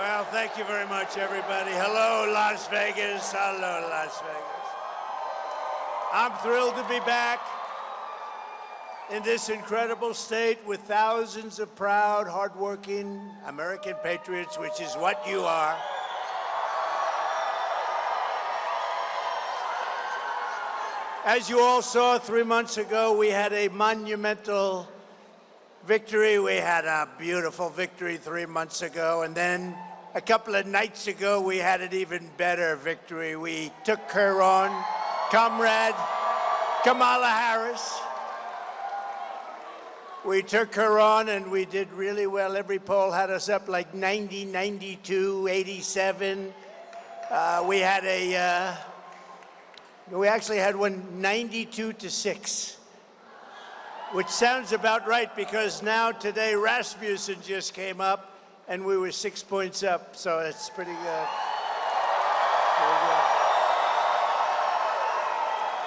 Well, thank you very much, everybody. Hello, Las Vegas. Hello, Las Vegas. I'm thrilled to be back in this incredible state with thousands of proud, hardworking American patriots, which is what you are. As you all saw 3 months ago, we had a monumental victory. We had a beautiful victory 3 months ago, and then a couple of nights ago, we had an even better victory. We took her on, Comrade Kamala Harris. We took her on, and we did really well. Every poll had us up like 90, 92, 87. We actually had one 92-6. Which sounds about right, because now today Rasmussen just came up and we were 6 points up, so it's pretty good.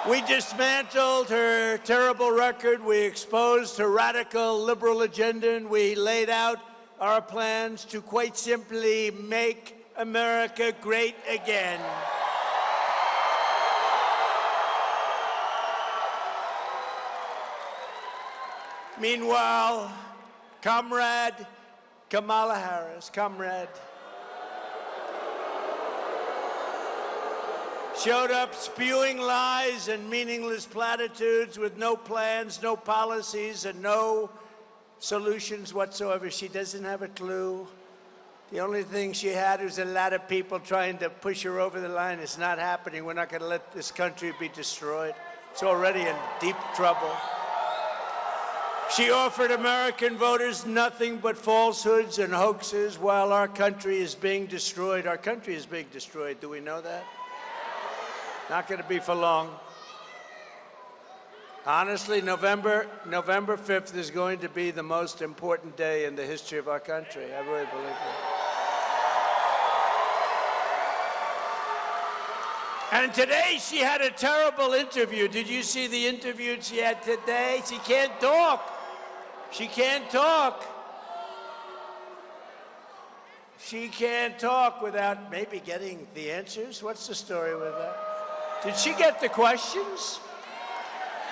We dismantled her terrible record, we exposed her radical liberal agenda, and we laid out our plans to quite simply make America great again. Meanwhile, Comrade Kamala Harris, showed up spewing lies and meaningless platitudes with no plans, no policies, and no solutions whatsoever. She doesn't have a clue. The only thing she had was a lot of people trying to push her over the line. It's not happening. We're not going to let this country be destroyed. It's already in deep trouble. She offered American voters nothing but falsehoods and hoaxes while our country is being destroyed. Our country is being destroyed. Do we know that? Not going to be for long. Honestly, November 5th is going to be the most important day in the history of our country. I really believe that. And today she had a terrible interview. Did you see the interview she had today? She can't talk. She can't talk. She can't talk without maybe getting the answers. What's the story with that? Did she get the questions?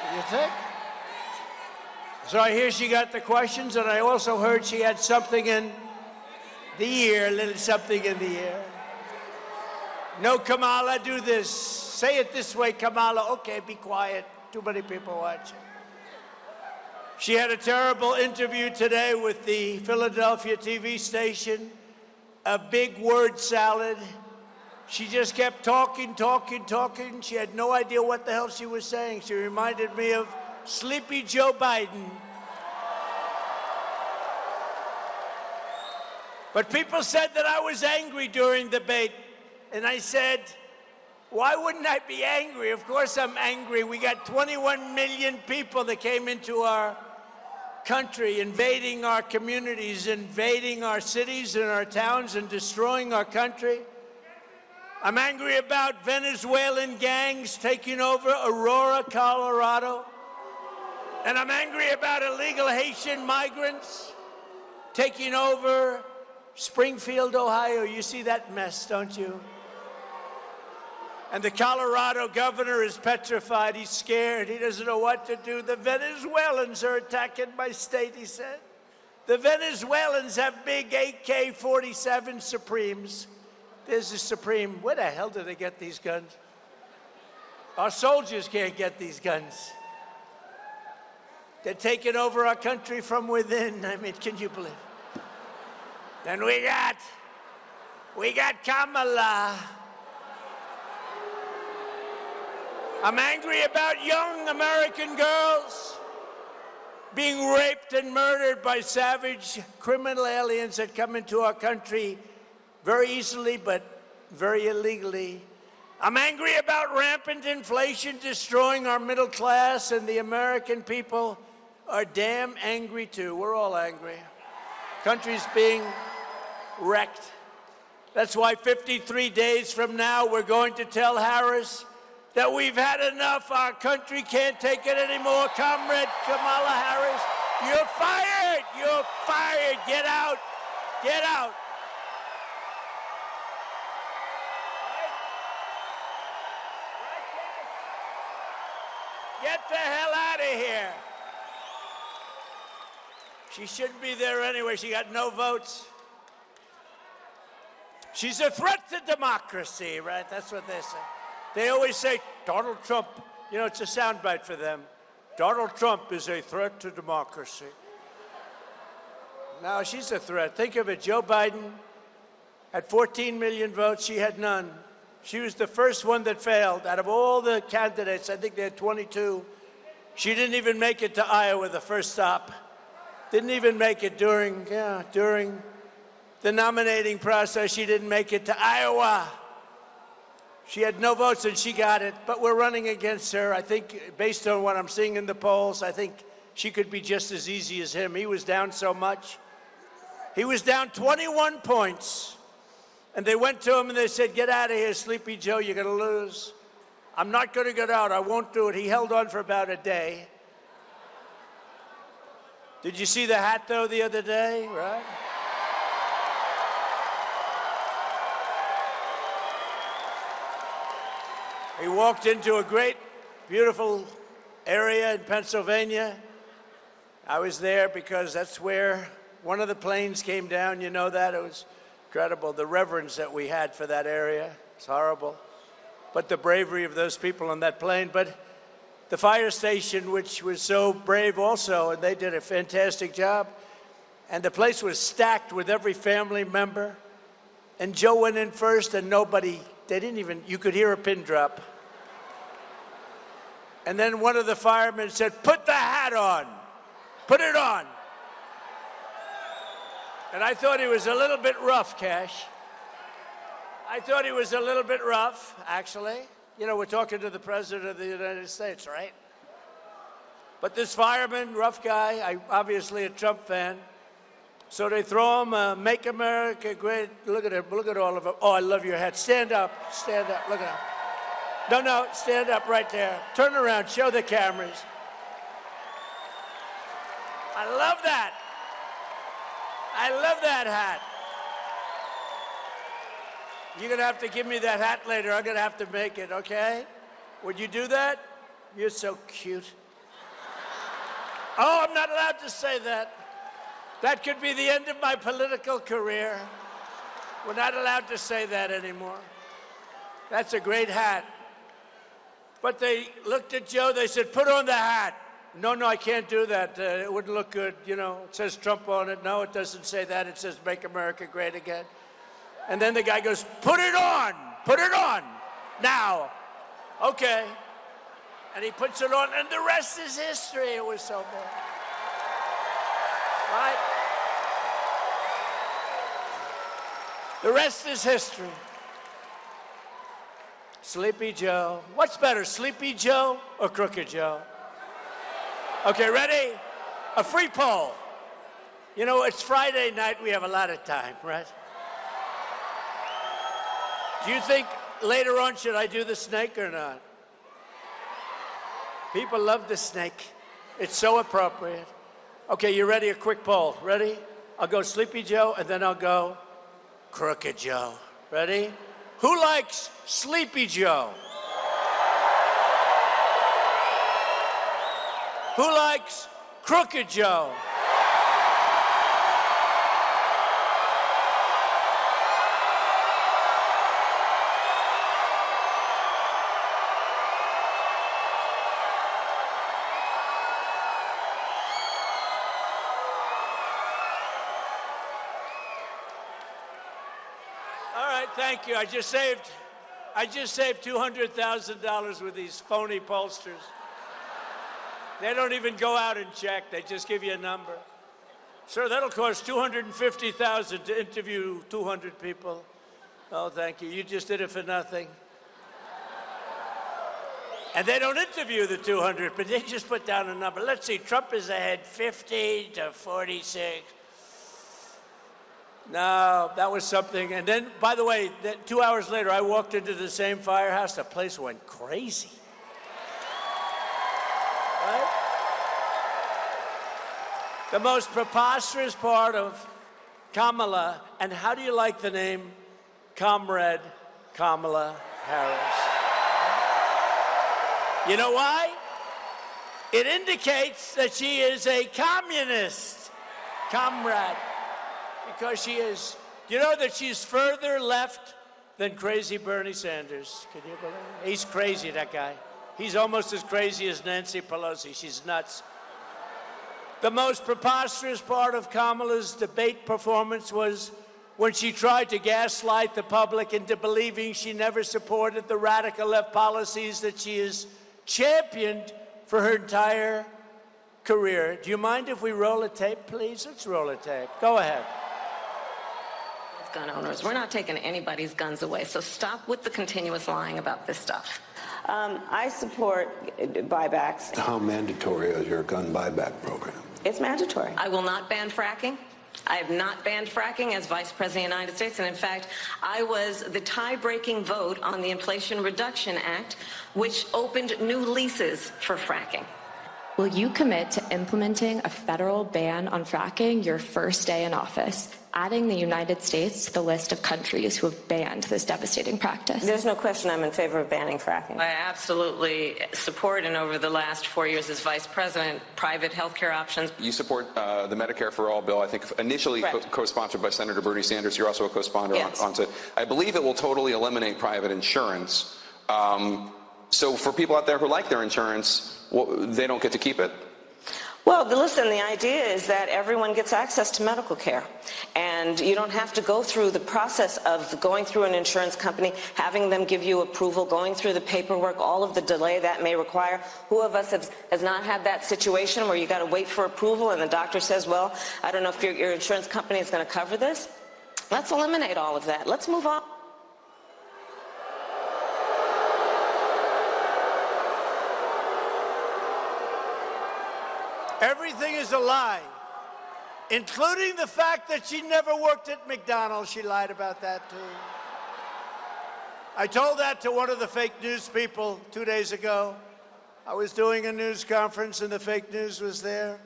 Do you think? So I hear she got the questions, and I also heard she had something in the ear, a little something in the ear. No, Kamala, do this. Say it this way, Kamala. Okay, be quiet. Too many people watching. She had a terrible interview today with the Philadelphia TV station, a big word salad. She just kept talking. She had no idea what the hell she was saying. She reminded me of Sleepy Joe Biden. But people said that I was angry during the debate. And I said, why wouldn't I be angry? Of course I'm angry. We got 21 million people that came into our country, invading our communities, invading our cities and our towns, and destroying our country. I'm angry about Venezuelan gangs taking over Aurora, Colorado. And I'm angry about illegal Haitian migrants taking over Springfield, Ohio. You see that mess, don't you? And the Colorado governor is petrified. He's scared. He doesn't know what to do. The Venezuelans are attacking my state, he said. The Venezuelans have big AK-47 Supremes. There's a Supreme. Where the hell do they get these guns? Our soldiers can't get these guns. They're taking over our country from within. I mean, can you believe it? Then we got Kamala. I'm angry about young American girls being raped and murdered by savage criminal aliens that come into our country very easily but very illegally. I'm angry about rampant inflation destroying our middle class, and the American people are damn angry too. We're all angry. Country's being wrecked. That's why 53 days from now, we're going to tell Harris that we've had enough. Our country can't take it anymore. Comrade Kamala Harris, you're fired. You're fired. Get out. Get out. Get the hell out of here. She shouldn't be there anyway. She got no votes. She's a threat to democracy, right? That's what they say. They always say, Donald Trump, you know, it's a soundbite for them. Donald Trump is a threat to democracy. No, she's a threat. Think of it. Joe Biden had 14 million votes. She had none. She was the first one that failed. Out of all the candidates, I think they had 22. She didn't even make it to Iowa, the first stop. Didn't even make it during the nominating process. She didn't make it to Iowa. She had no votes, and she got it. But we're running against her. I think, based on what I'm seeing in the polls, I think she could be just as easy as him. He was down so much. He was down 21 points. And they went to him and they said, get out of here, Sleepy Joe, you're going to lose. I'm not going to get out. I won't do it. He held on for about a day. Did you see the hat, though, the other day? Right? He walked into a great, beautiful area in Pennsylvania. I was there because that's where one of the planes came down. You know that? It was incredible. The reverence that we had for that area. It's horrible. But the bravery of those people on that plane. But the fire station, which was so brave also, and they did a fantastic job. And the place was stacked with every family member. And Joe went in first, and nobody, they didn't even, you could hear a pin drop. And then one of the firemen said, put the hat on. Put it on. And I thought he was a little bit rough, Cash. I thought he was a little bit rough, actually. You know, we're talking to the President of the United States, right? But this fireman, rough guy, obviously a Trump fan. So they throw him a Make America Great. Look at him. Look at all of them. Oh, I love your hat. Stand up. Stand up. Look at him. No, stand up right there. Turn around. Show the cameras. I love that. I love that hat. You're going to have to give me that hat later. I'm going to have to make it, okay? Would you do that? You're so cute. Oh, I'm not allowed to say that. That could be the end of my political career. We're not allowed to say that anymore. That's a great hat. But they looked at Joe. They said, put on the hat. No, I can't do that. It wouldn't look good. You know, it says Trump on it. No, it doesn't say that. It says Make America Great Again. And then the guy goes, put it on. Put it on. Now. Okay. And he puts it on, and the rest is history. It was so good. Right? The rest is history. Sleepy Joe. What's better, Sleepy Joe or Crooked Joe? Okay, ready? A free poll. You know, it's Friday night. We have a lot of time, right? Do you think later on should I do the snake or not? People love the snake. It's so appropriate. Okay, you ready? A quick poll. Ready? I'll go Sleepy Joe, and then I'll go Crooked Joe. Ready? Who likes Sleepy Joe? Who likes Crooked Joe? All right, thank you. I just saved $200,000 with these phony pollsters. They don't even go out and check. They just give you a number. Sir, that'll cost $250,000 to interview 200 people. Oh, thank you. You just did it for nothing. And they don't interview the 200, but they just put down a number. Let's see, Trump is ahead 50 to 46. No, that was something. And then, by the way, 2 hours later, I walked into the same firehouse. The place went crazy. Right? The most preposterous part of Kamala, and how do you like the name Comrade Kamala Harris? You know why? It indicates that she is a communist, comrade, because she is. Do you know that she's further left than crazy Bernie Sanders? Can you believe it? He's crazy, that guy. He's almost as crazy as Nancy Pelosi. She's nuts. The most preposterous part of Kamala's debate performance was when she tried to gaslight the public into believing she never supported the radical left policies that she has championed for her entire career. Do you mind if we roll a tape, please? Let's roll a tape. Go ahead. Gun owners. We're not taking anybody's guns away, so stop with the continuous lying about this stuff. I support buybacks. How mandatory is your gun buyback program? It's mandatory. I will not ban fracking. I have not banned fracking as Vice President of the United States, and in fact, I was the tie-breaking vote on the Inflation Reduction Act, which opened new leases for fracking. Will you commit to implementing a federal ban on fracking your first day in office, adding the United States to the list of countries who have banned this devastating practice? There's no question I'm in favor of banning fracking. I absolutely support, and over the last 4 years as Vice President, private health care options. You support the Medicare for All bill, I think initially co-sponsored by Senator Bernie Sanders. You're also a co-sponsor on it. I believe it will totally eliminate private insurance. So for people out there who like their insurance, they don't get to keep it? Well, listen, the idea is that everyone gets access to medical care, and you don't have to go through the process of going through an insurance company, having them give you approval, going through the paperwork, all of the delay that may require. Who of us has not had that situation where you got to wait for approval and the doctor says, well, I don't know if your insurance company is going to cover this? Let's eliminate all of that. Let's move on. Everything is a lie, including the fact that she never worked at McDonald's. She lied about that, too. I told that to one of the fake news people 2 days ago. I was doing a news conference, and the fake news was there.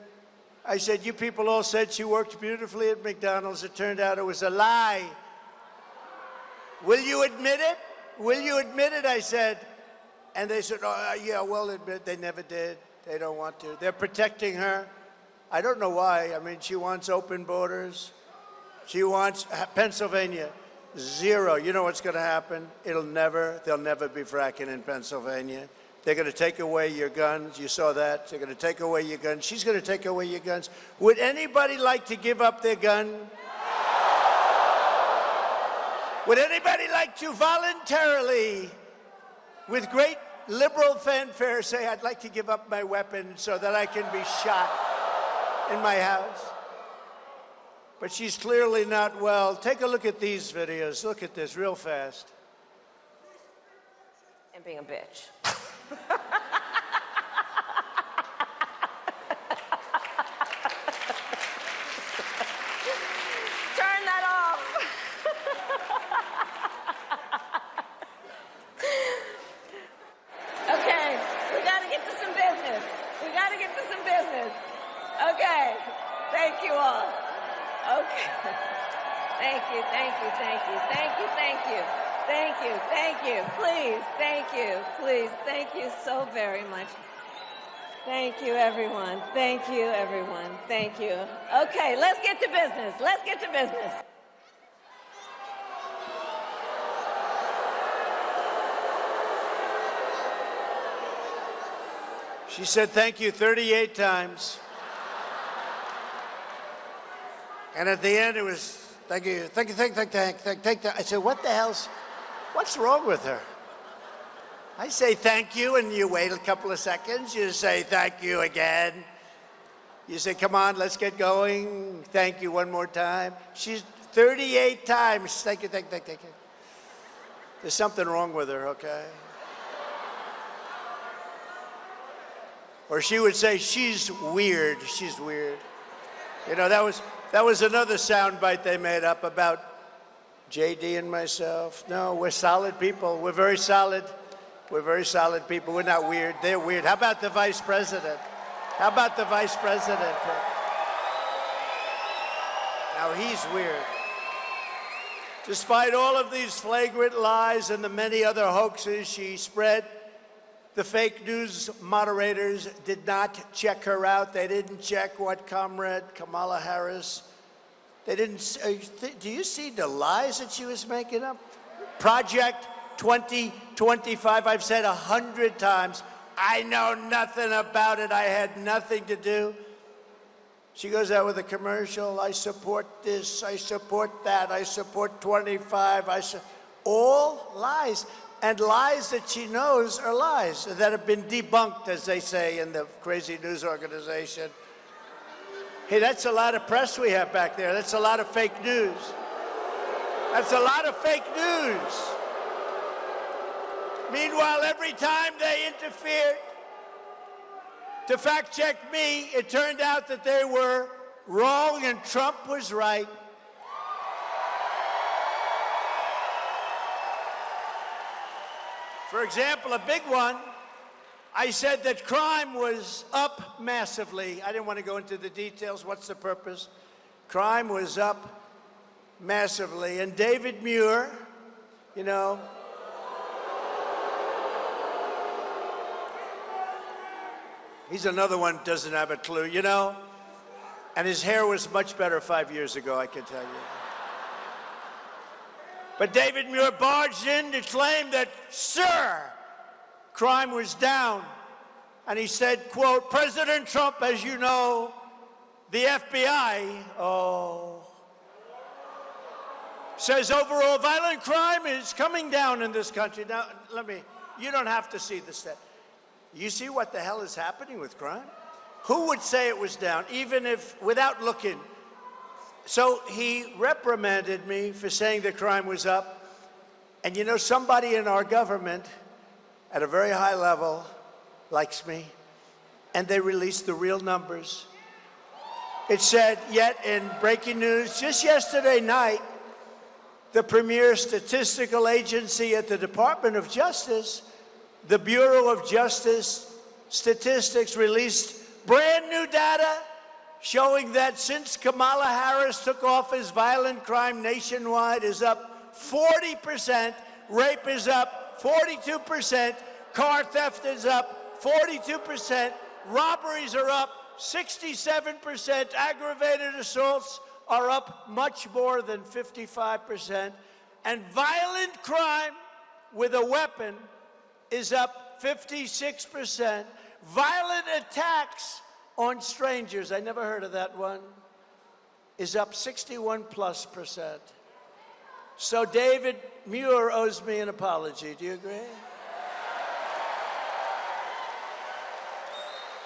I said, you people all said she worked beautifully at McDonald's. It turned out it was a lie. Will you admit it? Will you admit it? I said. And they said, oh, yeah, we'll admit they never did. They don't want to. They're protecting her. I don't know why. I mean, she wants open borders. She wants Pennsylvania, zero. You know what's going to happen? They'll never be fracking in Pennsylvania. They're going to take away your guns. You saw that. They're going to take away your guns. She's going to take away your guns. Would anybody like to give up their gun? Would anybody like to voluntarily, with great liberal fanfare, say, I'd like to give up my weapon so that I can be shot in my house? But she's clearly not well. Take a look at these videos. Look at this real fast. And being a bitch. Turn that off. Okay, we got to get to some business. We got to get to some business. Okay, thank you all. Okay. Thank you, thank you, thank you, thank you, thank you, thank you, thank you, please, thank you, please, thank you so very much. Thank you, everyone. Thank you, everyone. Thank you. Okay, let's get to business. Let's get to business. She said thank you 38 times. And at the end, it was, thank you, thank you, thank you, thank you. I said, what the what's wrong with her? I say thank you, and you wait a couple of seconds. You say thank you again. You say, come on, let's get going. Thank you one more time. She's 38 times. Thank you, thank you, thank you. There's something wrong with her, okay? Or she would say, she's weird, she's weird. You know, that was another soundbite they made up about JD and myself. No, we're solid people. We're very solid. We're very solid people. We're not weird. They're weird. How about the vice president? How about the vice president? Now he's weird. Despite all of these flagrant lies and the many other hoaxes she spread, The fake news moderators did not check her out. They didn't check what Comrade Kamala Harris, they didn't, do you see the lies that she was making up? Project 2025, I've said 100 times, I know nothing about it. I had nothing to do. She goes out with a commercial. I support this. I support that. I support 25. All lies. And lies that she knows are lies that have been debunked, as they say in the crazy news organization. Hey, that's a lot of press we have back there. That's a lot of fake news. That's a lot of fake news. Meanwhile, every time they interfered to fact check me, it turned out that they were wrong and Trump was right. For example, a big one, I said that crime was up massively. I didn't want to go into the details. What's the purpose? Crime was up massively. And David Muir, you know, he's another one who doesn't have a clue, you know? And his hair was much better 5 years ago, I can tell you. But David Muir barged in to claim that, sir, crime was down. And he said, quote, President Trump, as you know, the FBI, says overall violent crime is coming down in this country. Now, you don't have to see the stat. You see what the hell is happening with crime? Who would say it was down, even if, without looking? So he reprimanded me for saying that crime was up. And you know, somebody in our government at a very high level likes me. And they released the real numbers. It said, yet in breaking news, just yesterday night, the premier statistical agency at the Department of Justice, the Bureau of Justice Statistics, released brand new data showing that since Kamala Harris took office, violent crime nationwide is up 40%, rape is up 42%, car theft is up 42%, robberies are up 67%, aggravated assaults are up much more than 55%, and violent crime with a weapon is up 56%. Violent attacks on strangers, I never heard of that one, is up 61+%. So David Muir owes me an apology. Do you agree?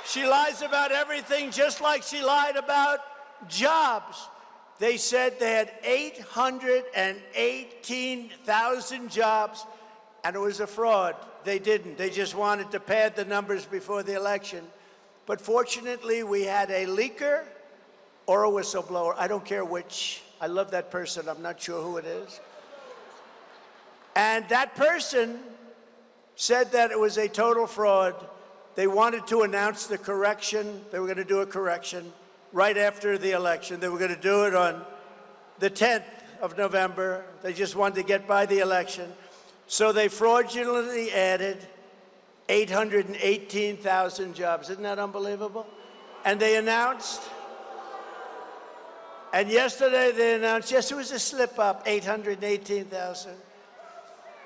She lies about everything, just like she lied about jobs. They said they had 818,000 jobs, and it was a fraud. They didn't. They just wanted to pad the numbers before the election. But fortunately, we had a leaker or a whistleblower. I don't care which. I love that person. I'm not sure who it is. And that person said that it was a total fraud. They wanted to announce the correction. They were going to do a correction right after the election. They were going to do it on the 10th of November. They just wanted to get by the election. So they fraudulently added 818,000 jobs. Isn't that unbelievable? And they announced, and yesterday they announced, yes, it was a slip up, 818,000.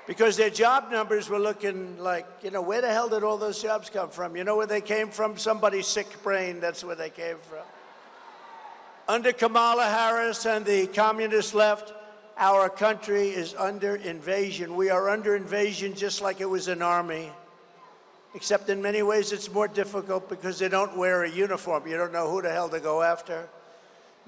Because their job numbers were looking like, you know, where the hell did all those jobs come from? You know where they came from? Somebody's sick brain, that's where they came from. Under Kamala Harris and the communist left, our country is under invasion. We are under invasion just like it was an army. Except in many ways it's more difficult because they don't wear a uniform. You don't know who the hell to go after.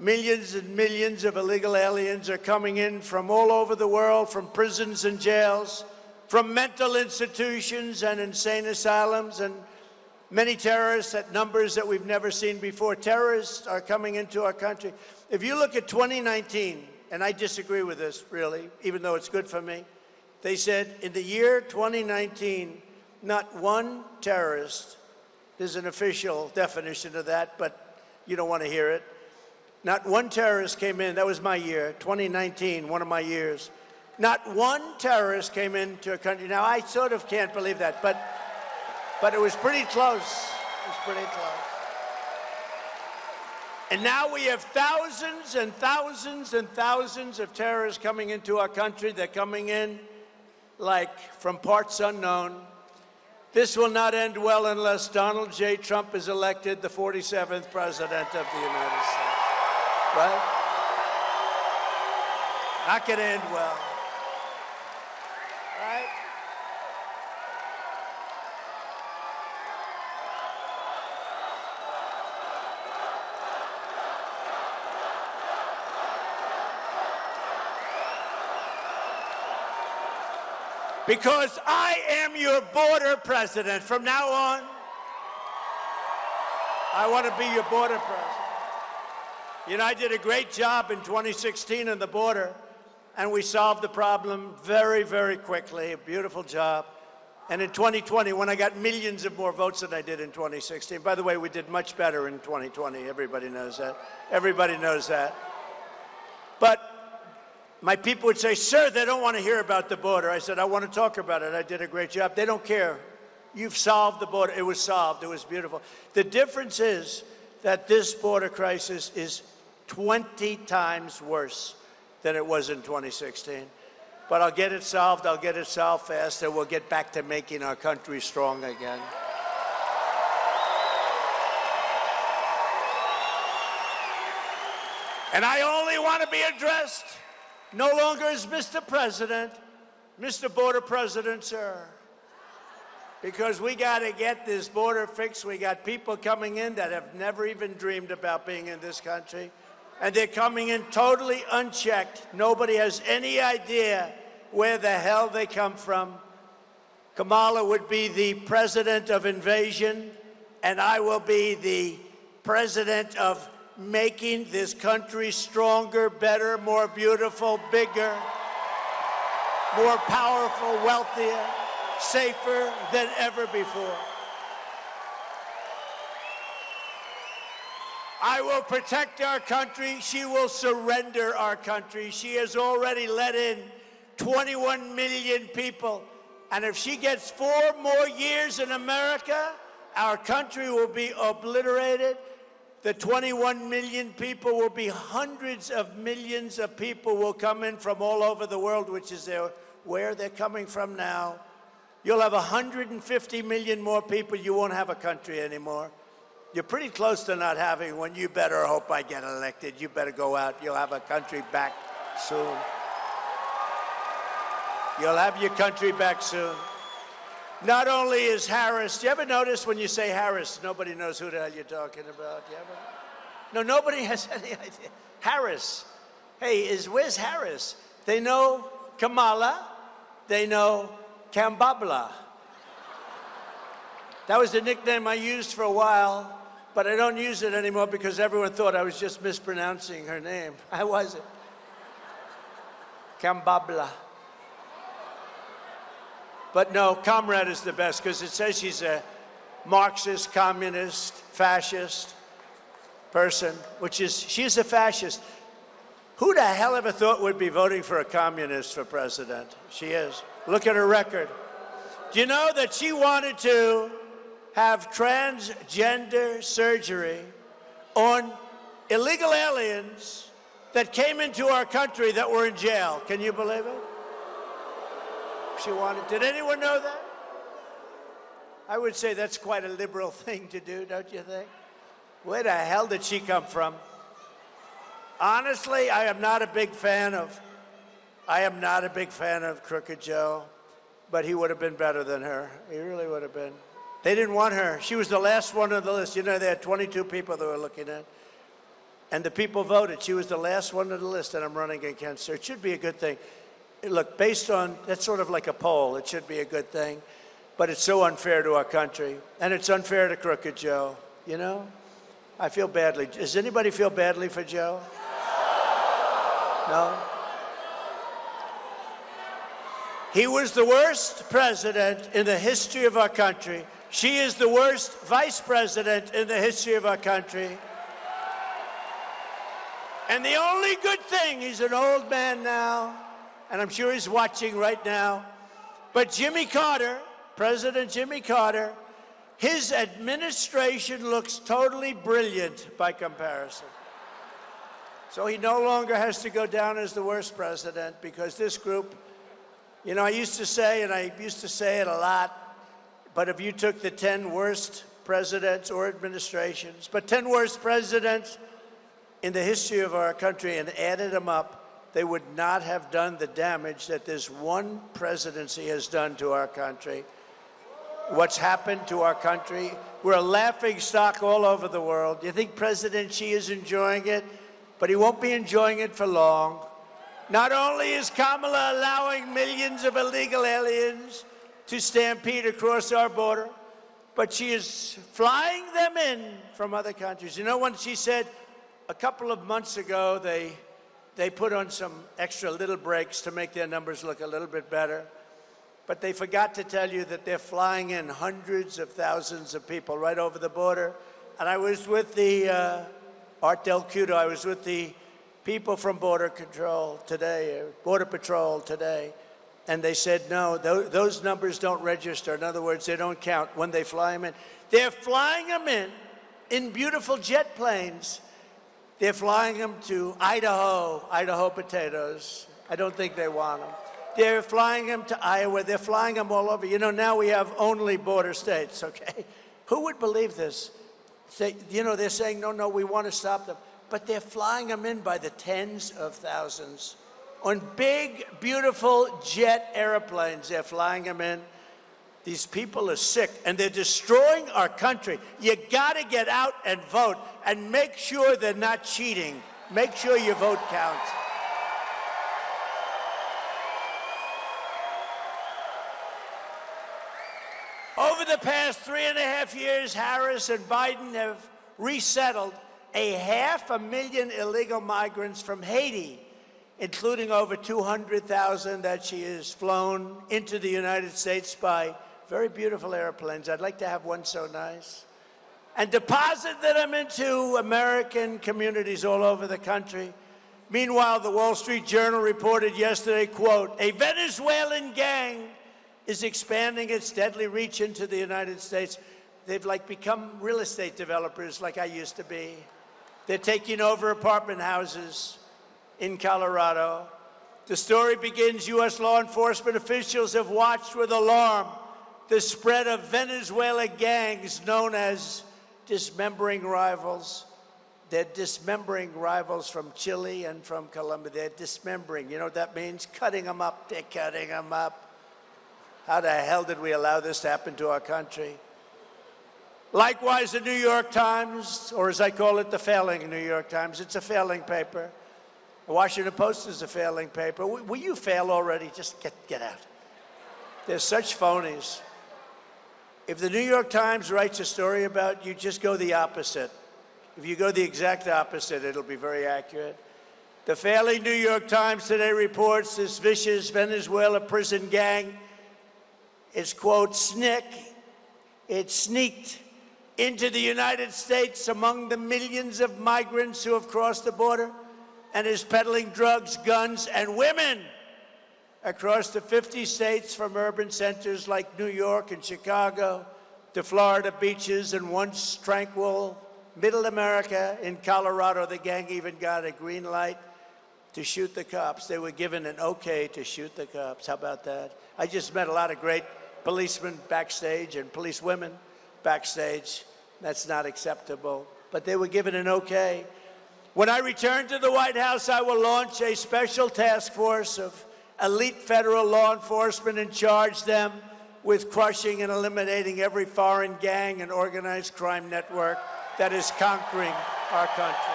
Millions and millions of illegal aliens are coming in from all over the world, from prisons and jails, from mental institutions and insane asylums, and many terrorists at numbers that we've never seen before. Terrorists are coming into our country. If you look at 2019, and I disagree with this, really, even though it's good for me, they said in the year 2019, not one terrorist, there's an official definition of that, but you don't want to hear it. Not one terrorist came in, that was my year, 2019, one of my years. Not one terrorist came into a country. Now, I sort of can't believe that, but But it was pretty close. It was pretty close. And now we have thousands and thousands and thousands of terrorists coming into our country. They're coming in like from parts unknown. This will not end well unless Donald J. Trump is elected the 47th president of the United States. Right? Not going to end well. Right? Because I am your border president. From now on, I want to be your border president. You know, I did a great job in 2016 on the border, and we solved the problem very, very quickly. A beautiful job. And in 2020, when I got millions of more votes than I did in 2016, by the way, we did much better in 2020. Everybody knows that. Everybody knows that. But my people would say, sir, they don't want to hear about the border. I said, I want to talk about it. I did a great job. They don't care. You've solved the border. It was solved. It was beautiful. The difference is that this border crisis is 20 times worse than it was in 2016. But I'll get it solved. I'll get it solved fast, and we'll get back to making our country strong again. And I only want to be addressed no longer as Mr. President, Mr. Border President, sir. Because we got to get this border fixed. We got people coming in that have never even dreamed about being in this country. And they're coming in totally unchecked. Nobody has any idea where the hell they come from. Kamala would be the president of invasion, and I will be the president of making this country stronger, better, more beautiful, bigger, more powerful, wealthier, safer than ever before. I will protect our country. She will surrender our country. She has already let in 21 million people. And if she gets 4 more years in America, our country will be obliterated. The 21 million people will be hundreds of millions of people will come in from all over the world, which is where they're coming from now. You'll have 150 million more people. You won't have a country anymore. You're pretty close to not having one. You better hope I get elected. You better go out. You'll have a country back soon. You'll have your country back soon. Not only is Harris, do you ever notice when you say Harris, nobody knows who the hell you're talking about? You ever? No, nobody has any idea. Harris. Hey, where's Harris? They know Kamala. They know Kamala. That was the nickname I used for a while, but I don't use it anymore because everyone thought I was just mispronouncing her name. I wasn't. Kamala. But no, Comrade is the best because it says she's a Marxist, communist, fascist person, she's a fascist. Who the hell ever thought would be voting for a communist for president? She is. Look at her record. Do you know that she wanted to have transgender surgery on illegal aliens that came into our country that were in jail? Can you believe it? She wanted. Did anyone know that? I would say that's quite a liberal thing to do, don't you think? Where the hell did she come from? Honestly, I am not a big fan of Crooked Joe, but he would have been better than her. He really would have been. They didn't want her. She was the last one on the list. You know, they had 22 people they were looking at. And the people voted. She was the last one on the list, and I'm running against her. It should be a good thing. Look, based on, that's sort of like a poll. It should be a good thing. But it's so unfair to our country. And it's unfair to Crooked Joe, you know? I feel badly. Does anybody feel badly for Joe? No? He was the worst president in the history of our country. She is the worst vice president in the history of our country. And the only good thing, he's an old man now, and I'm sure he's watching right now, but Jimmy Carter, President Jimmy Carter, His administration looks totally brilliant by comparison. So he no longer has to go down as the worst president because this group, you know, I used to say, and I used to say it a lot, but if you took the 10 worst presidents or administrations, but 10 worst presidents in the history of our country and added them up, they would not have done the damage that this one presidency has done to our country. What's happened to our country, we're a laughing stock all over the world. You think President Xi is enjoying it? But he won't be enjoying it for long. Not only is Kamala allowing millions of illegal aliens to stampede across our border, but she is flying them in from other countries. You know, when she said a couple of months ago they put on some extra little brakes to make their numbers look a little bit better, but they forgot to tell you that they're flying in hundreds of thousands of people right over the border. And I was with the Art Del Cudo, I was with the people from Border Patrol today, and they said, no, those numbers don't register. In other words, they don't count when they fly them in. They're flying them in beautiful jet planes. They're flying them to Idaho potatoes. I don't think they want them. They're flying them to Iowa. They're flying them all over. You know, now we have only border states, okay? Who would believe this? You know, they're saying, no, we want to stop them. But they're flying them in by the tens of thousands. On big, beautiful jet airplanes, they're flying them in. These people are sick, and they're destroying our country. You got to get out and vote, and make sure they're not cheating. Make sure your vote counts. Over the past 3.5 years, Harris and Biden have resettled 500,000 illegal migrants from Haiti, including over 200,000 that she has flown into the United States by very beautiful airplanes. I'd like to have one so nice. And deposited them into American communities all over the country. Meanwhile, the Wall Street Journal reported yesterday, quote, a Venezuelan gang is expanding its deadly reach into the United States. They've become real estate developers like I used to be. They're taking over apartment houses in Colorado. The story begins, U.S. law enforcement officials have watched with alarm the spread of Venezuela gangs known as dismembering rivals. They're dismembering rivals from Chile and from Colombia. They're dismembering. You know what that means? Cutting them up. They're cutting them up. How the hell did we allow this to happen to our country? Likewise, the New York Times, or as I call it, the failing New York Times. It's a failing paper. The Washington Post is a failing paper. Will you fail already? Just get out. They're such phonies. If the New York Times writes a story about you, just go the opposite. If you go the exact opposite, it'll be very accurate. The failing New York Times today reports this vicious Venezuela prison gang is, quote, it sneaked into the United States among the millions of migrants who have crossed the border and is peddling drugs, guns, and women across the 50 states from urban centers like New York and Chicago to Florida beaches and once tranquil middle America in Colorado. The gang even got a green light to shoot the cops. They were given an okay to shoot the cops. How about that? I just met a lot of great policemen backstage and police women backstage. That's not acceptable. But they were given an okay. When I return to the White House, I will launch a special task force of elite federal law enforcement and charge them with crushing and eliminating every foreign gang and organized crime network that is conquering our country.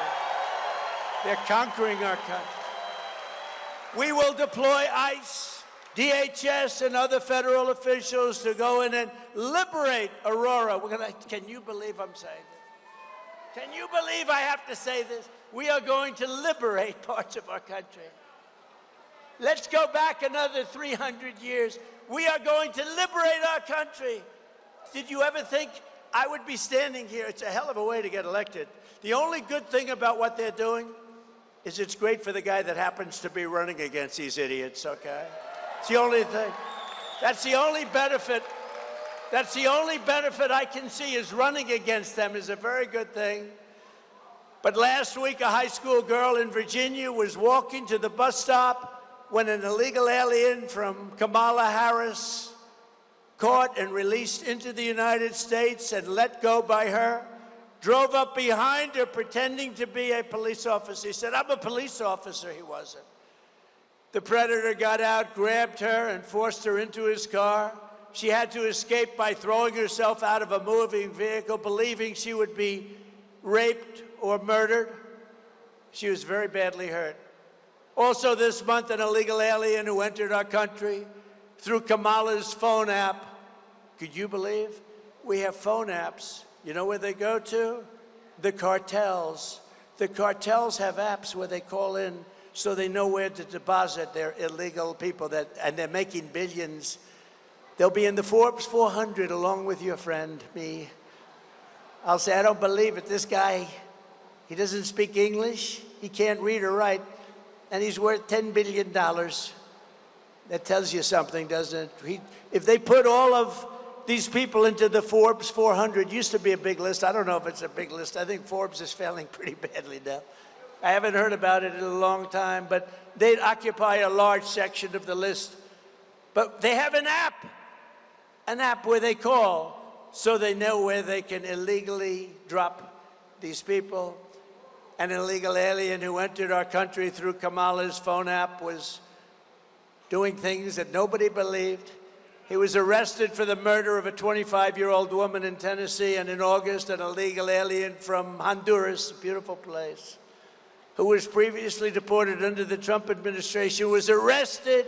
They're conquering our country. We will deploy ICE, DHS, and other federal officials to go in and liberate Aurora. Can you believe I'm saying this? Can you believe I have to say this? We are going to liberate parts of our country. Let's go back another 300 years. We are going to liberate our country. Did you ever think I would be standing here? It's a hell of a way to get elected. The only good thing about what they're doing is it's great for the guy that happens to be running against these idiots, okay? It's the only thing. That's the only benefit That's the only benefit I can see, is running against them is a very good thing. But last week, a high school girl in Virginia was walking to the bus stop when an illegal alien from Kamala Harris, caught and released into the United States and let go by her, drove up behind her pretending to be a police officer. He said, "I'm a police officer." He wasn't. The predator got out, grabbed her, and forced her into his car. She had to escape by throwing herself out of a moving vehicle, believing she would be raped or murdered. She was very badly hurt. Also this month, an illegal alien who entered our country through Kamala's phone app. Could you believe? We have phone apps. You know where they go to? The cartels. The cartels have apps where they call in so they know where to deposit their illegal people, and they're making billions. They'll be in the Forbes 400 along with your friend, me. I'll say, "I don't believe it. This guy, he doesn't speak English. He can't read or write, and he's worth $10 billion. That tells you something, doesn't it? If they put all of these people into the Forbes 400, used to be a big list. I don't know if it's a big list. I think Forbes is failing pretty badly now. I haven't heard about it in a long time, but they occupy a large section of the list. But they have an app where they call so they know where they can illegally drop these people. An illegal alien who entered our country through Kamala's phone app was doing things that nobody believed. He was arrested for the murder of a 25-year-old woman in Tennessee, and in August, an illegal alien from Honduras, a beautiful place, who was previously deported under the Trump administration, was arrested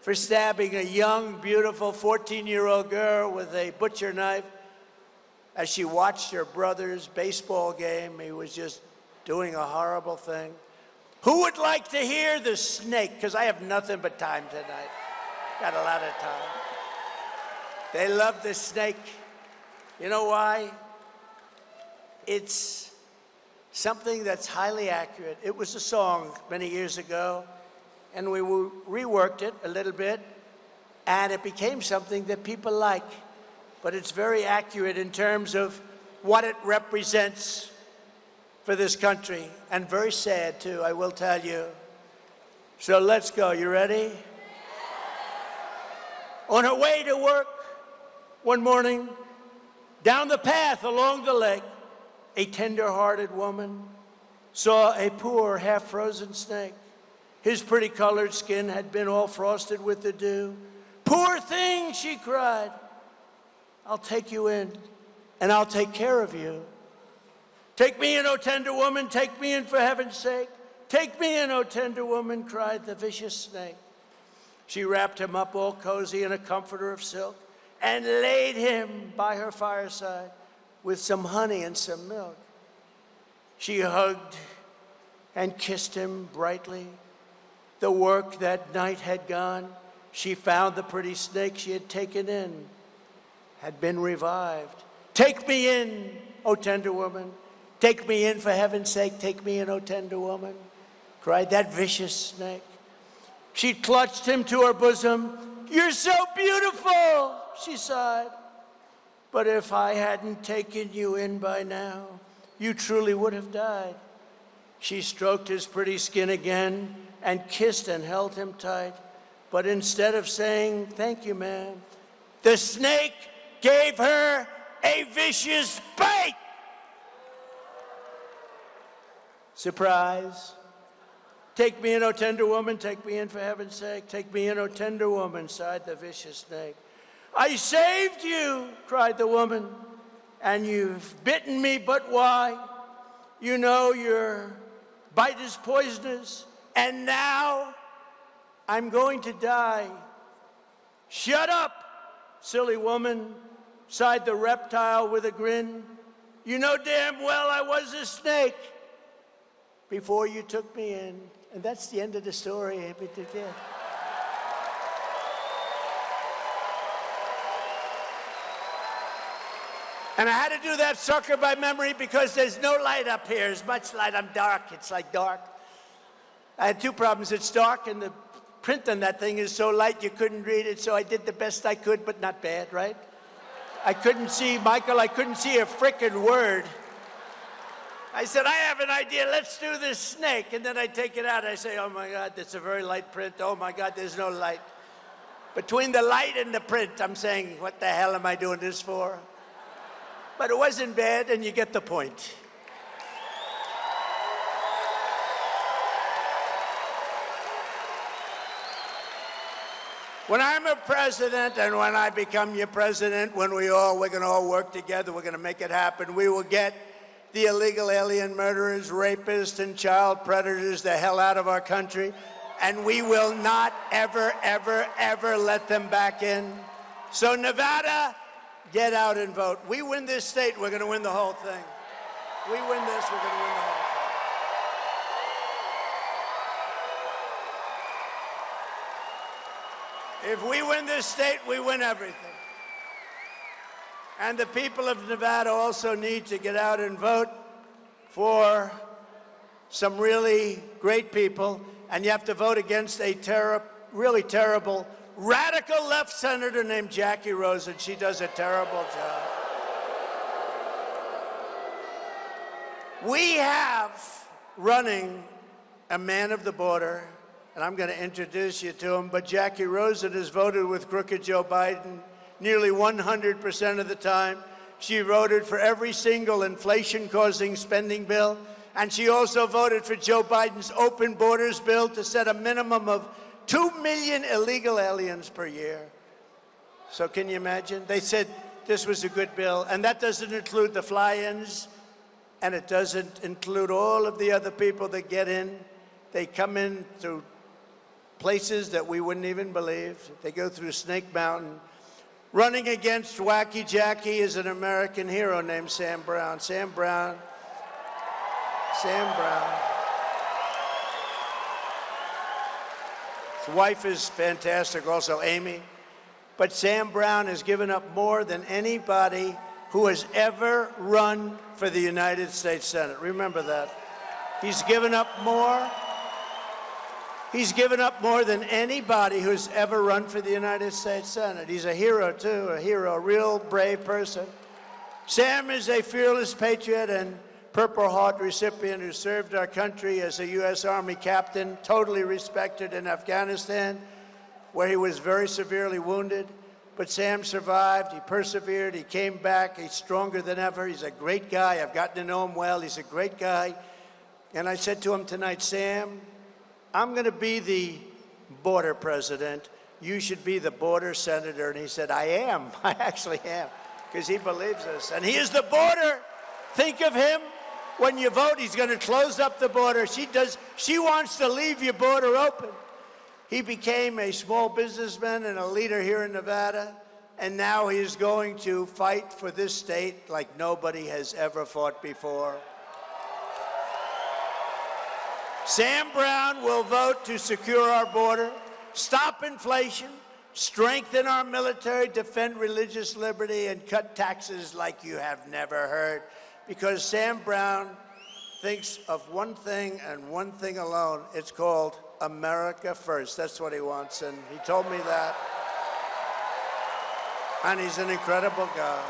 for stabbing a young, beautiful 14-year-old girl with a butcher knife as she watched her brother's baseball game. He was just doing a horrible thing. Who would like to hear the snake? Because I have nothing but time tonight. Got a lot of time. They love the snake. You know why? It's something that's highly accurate. It was a song many years ago, and we reworked it a little bit, and it became something that people like. But it's very accurate in terms of what it represents for this country, and very sad, too, I will tell you. So let's go. You ready? On her way to work one morning, down the path along the lake, a tender-hearted woman saw a poor, half-frozen snake. His pretty colored skin had been all frosted with the dew. "Poor thing," she cried. "I'll take you in, and I'll take care of you." "Take me in, O tender woman, take me in for heaven's sake. Take me in, O tender woman," cried the vicious snake. She wrapped him up all cozy in a comforter of silk and laid him by her fireside with some honey and some milk. She hugged and kissed him brightly. The work that night had gone. She found the pretty snake she had taken in had been revived. "Take me in, O tender woman. Take me in for heaven's sake. Take me in, O tender woman," cried that vicious snake. She clutched him to her bosom. "You're so beautiful," she sighed. "But if I hadn't taken you in by now, you truly would have died." She stroked his pretty skin again and kissed and held him tight. But instead of saying, "Thank you, ma'am," the snake gave her a vicious bite. Surprise. "Take me in, O tender woman, take me in for heaven's sake. Take me in, O tender woman," sighed the vicious snake. "I saved you," cried the woman, "and you've bitten me, but why? You know your bite is poisonous, and now I'm going to die." "Shut up, silly woman," sighed the reptile with a grin. "You know damn well I was a snake before you took me in." And that's the end of the story. And I had to do that sucker by memory because there's no light up here. As much light, I'm dark. It's like dark. I had two problems. It's dark, and the print on that thing is so light you couldn't read it, so I did the best I could, but not bad, right? I couldn't see, Michael, I couldn't see a frickin' word. I said, I have an idea, let's do this snake. And then I take it out, I say, oh my God, that's a very light print. Oh my God, there's no light. Between the light and the print, I'm saying, what the hell am I doing this for? But it wasn't bad, and you get the point. When I'm a president, and when I become your president, when we're going to all work together, we're going to make it happen. We will get the illegal alien murderers, rapists, and child predators the hell out of our country, and we will not ever, ever, ever let them back in. So Nevada, get out and vote. We win this state, we're going to win the whole thing. We win this, we're going to win the whole thing. If we win this state, we win everything. And the people of Nevada also need to get out and vote for some really great people. And you have to vote against a really terrible, radical left senator named Jackie Rosen. She does a terrible job. We have running a man of the border, and I'm going to introduce you to him, but Jackie Rosen has voted with crooked Joe Biden nearly 100% of the time. She voted for every single inflation-causing spending bill, and she also voted for Joe Biden's open borders bill to set a minimum of 2 million illegal aliens per year. So can you imagine? They said this was a good bill, and that doesn't include the fly-ins, and it doesn't include all of the other people that get in. They come in through places that we wouldn't even believe. They go through Snake Mountain. Running against Wacky Jackie is an American hero named Sam Brown. Sam Brown. His wife is fantastic, also Amy. But Sam Brown has given up more than anybody who has ever run for the United States Senate. Remember that. He's given up more. He's given up more than anybody who's ever run for the United States Senate. He's a hero, too, a real brave person. Sam is a fearless patriot and Purple Heart recipient who served our country as a U.S. Army captain, totally respected in Afghanistan, where he was very severely wounded. But Sam survived, he persevered, he came back, he's stronger than ever. He's a great guy. I've gotten to know him well. He's a great guy. And I said to him tonight, Sam, I'm going to be the border president. You should be the border senator. And he said, I am. I actually am, because he believes us. And he is the border. Think of him. When you vote, he's going to close up the border. She wants to leave your border open. He became a small businessman and a leader here in Nevada. And now he is going to fight for this state like nobody has ever fought before. Sam Brown will vote to secure our border, stop inflation, strengthen our military, defend religious liberty, and cut taxes like you have never heard. Because Sam Brown thinks of one thing and one thing alone. It's called America First. That's what he wants, and he told me that. And he's an incredible guy.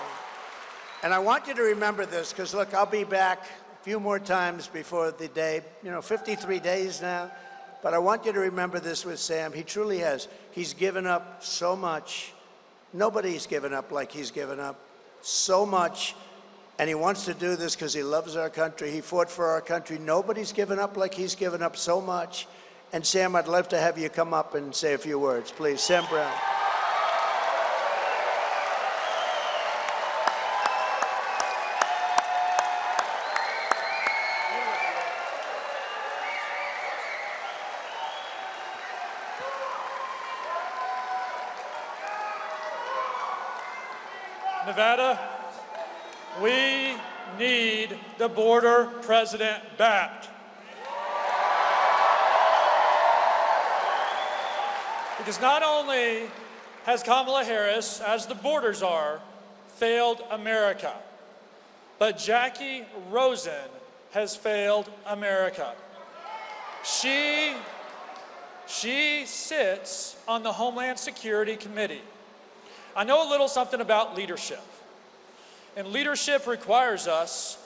And I want you to remember this, because, look, I'll be back a few more times before the day, 53 days now. But I want you to remember this with Sam. He truly has. He's given up so much. Nobody's given up like he's given up. So much. And he wants to do this because he loves our country. He fought for our country. Nobody's given up like he's given up so much. And Sam, I'd love to have you come up and say a few words, please. Sam Brown. Nevada, we need the border president back. Because not only has Kamala Harris, as the borders are, failed America, but Jackie Rosen has failed America. She sits on the Homeland Security Committee. I know a little something about leadership. And leadership requires us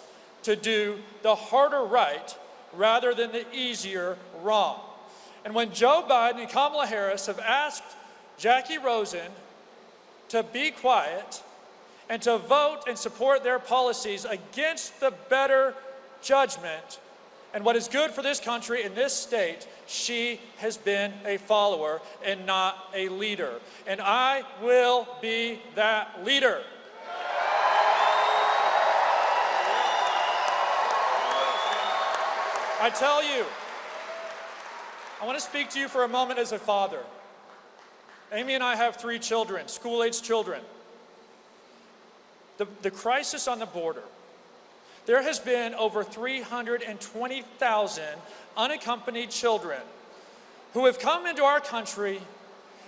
to do the harder right rather than the easier wrong. And when Joe Biden and Kamala Harris have asked Jackie Rosen to be quiet and to vote and support their policies against the better judgment and what is good for this country and this state, she has been a follower and not a leader. And I will be that leader. I tell you, I want to speak to you for a moment as a father. Amy and I have 3 children, school-age children. The crisis on the border. There has been over 320,000 unaccompanied children who have come into our country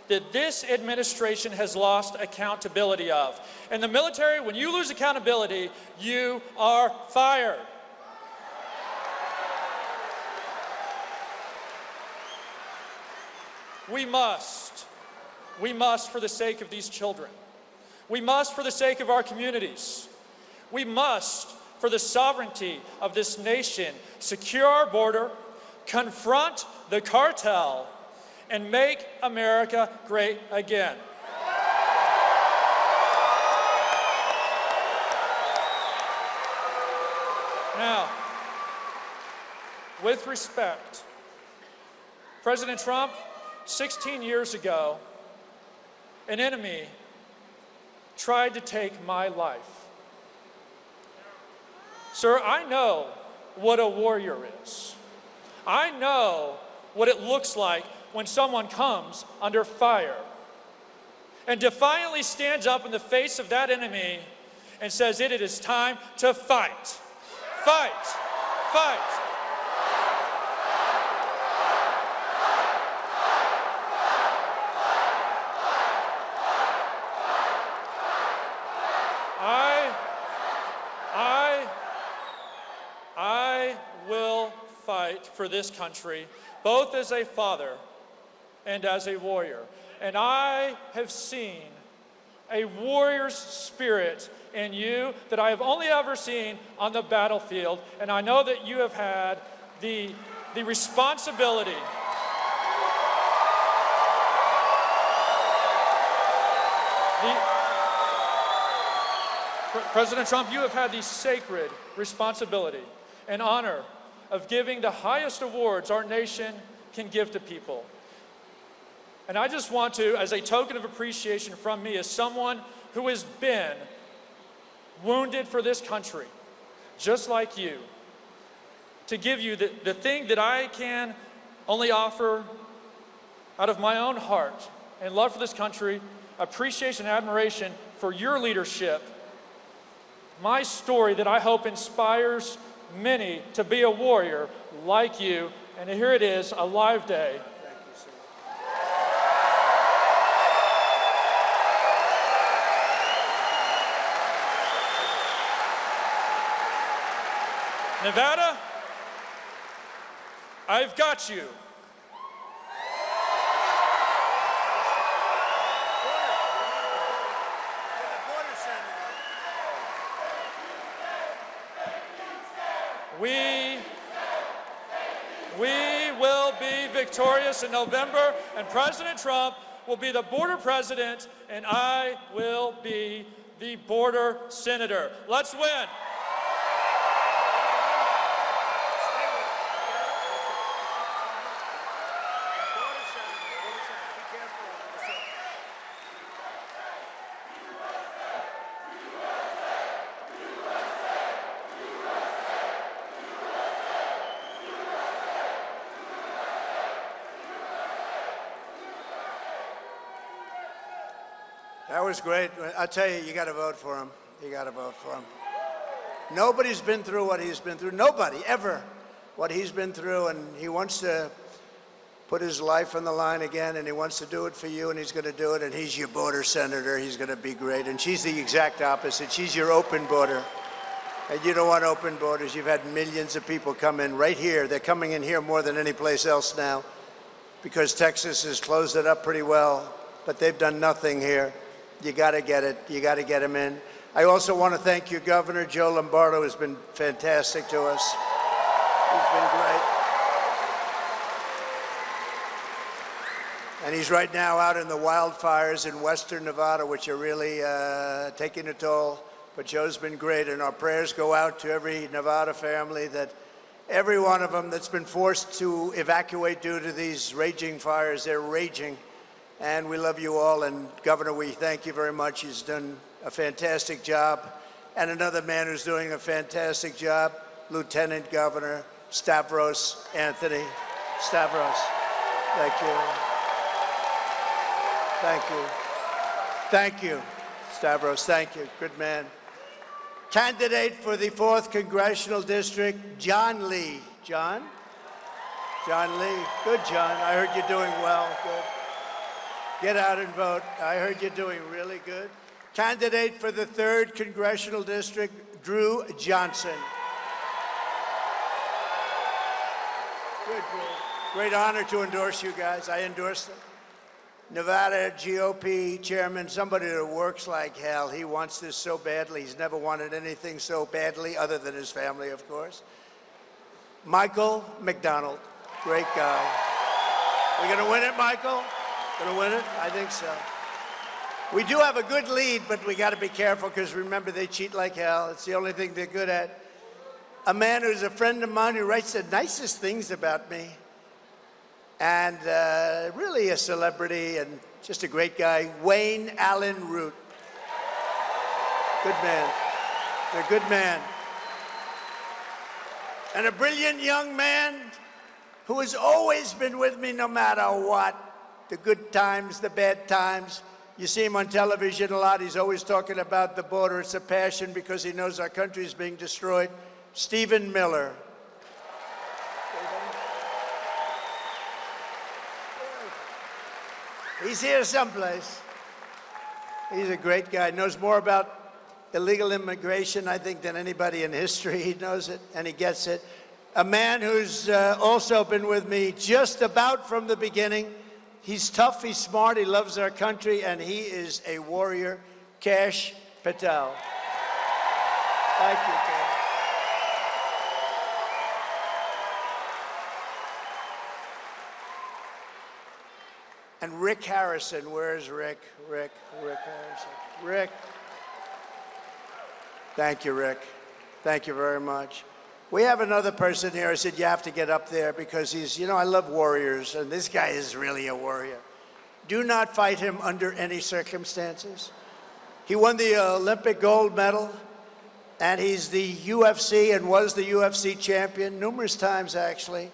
that this administration has lost accountability of. And the military, when you lose accountability, you are fired. We must, for the sake of these children. We must, for the sake of our communities. We must, for the sovereignty of this nation, secure our border, confront the cartel, and make America great again. Now, with respect, President Trump, 16 years ago, an enemy tried to take my life. Sir, I know what a warrior is. I know what it looks like when someone comes under fire and defiantly stands up in the face of that enemy and says, it is time to fight. Fight, fight. I will fight for this country, both as a father and as a warrior. And I have seen a warrior's spirit in you that I have only ever seen on the battlefield. And I know that you have had the responsibility President Trump, you have had the sacred responsibility and honor of giving the highest awards our nation can give to people. And I just want to, as a token of appreciation from me, as someone who has been wounded for this country, just like you, to give you the thing that I can only offer out of my own heart and love for this country, appreciation and admiration for your leadership, my story that I hope inspires many to be a warrior like you. And here it is, a live day. Nevada, I've got you. We will be victorious in November, and President Trump will be the border president, and I will be the border senator. Let's win. That was great. I tell you, you got to vote for him. You got to vote for him. Nobody's been through what he's been through. Nobody ever what he's been through, and he wants to put his life on the line again, and he wants to do it for you, and he's going to do it, and he's your border senator. He's going to be great, and she's the exact opposite. She's your open border, and you don't want open borders. You've had millions of people come in right here. They're coming in here more than any place else now because Texas has closed it up pretty well, but they've done nothing here. You got to get it. You got to get them in. I also want to thank you, Governor Joe Lombardo has been fantastic to us. He's been great. And he's right now out in the wildfires in western Nevada, which are really taking a toll. But Joe's been great, and our prayers go out to every Nevada family, that every one of them that's been forced to evacuate due to these raging fires. They're raging. And we love you all. And Governor, we thank you very much. He's done a fantastic job. And another man who's doing a fantastic job, Lieutenant Governor Stavros Anthony. Stavros, thank you. Thank you. Thank you, Stavros. Thank you. Good man. Candidate for the 4th Congressional District, John Lee. John? John Lee. Good, John. I heard you're doing well. Good. Get out and vote. I heard you're doing really good. Candidate for the 3rd Congressional District, Drew Johnson. Good, Drew. Great honor to endorse you guys. I endorse them. Nevada GOP chairman, somebody that works like hell. He wants this so badly. He's never wanted anything so badly, other than his family, of course. Michael McDonald, great guy. We gonna win it, Michael? Gonna win it? I think so. We do have a good lead, but we got to be careful, because remember, they cheat like hell. It's the only thing they're good at. A man who's a friend of mine who writes the nicest things about me, and really a celebrity and just a great guy, Wayne Allen Root. Good man. They're a good man. And a brilliant young man who has always been with me no matter what. The good times, the bad times. You see him on television a lot. He's always talking about the border. It's a passion, because he knows our country is being destroyed. Stephen Miller. He's here someplace. He's a great guy. Knows more about illegal immigration, I think, than anybody in history. He knows it, and he gets it. A man who's also been with me just about from the beginning. He's tough, he's smart, he loves our country, and he is a warrior, Kash Patel. Thank you, Kash. And Rick Harrison, where's Rick? Rick Harrison. Rick. Thank you, Rick. Thank you very much. We have another person here. I said, you have to get up there, because he's, I love warriors, and this guy is really a warrior. Do not fight him under any circumstances. He won the Olympic gold medal, and he's the UFC and was the UFC champion numerous times, actually.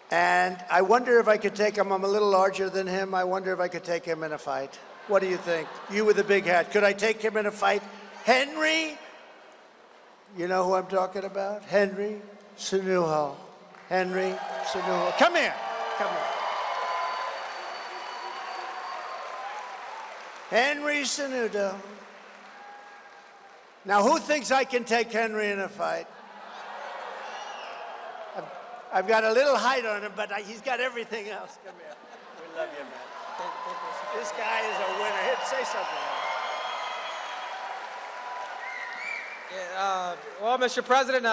And I wonder if I could take him. I'm a little larger than him. I wonder if I could take him in a fight. What do you think? You with the big hat. Could I take him in a fight? Henry, you know who I'm talking about? Henry Cenuno. Henry Cenuno. Come here. Come here. Henry Cenuno. Now, who thinks I can take Henry in a fight? I've got a little height on him, but he's got everything else. Come here. We love you, man. This guy is a winner. Here, say something. Yeah, well, Mr. President,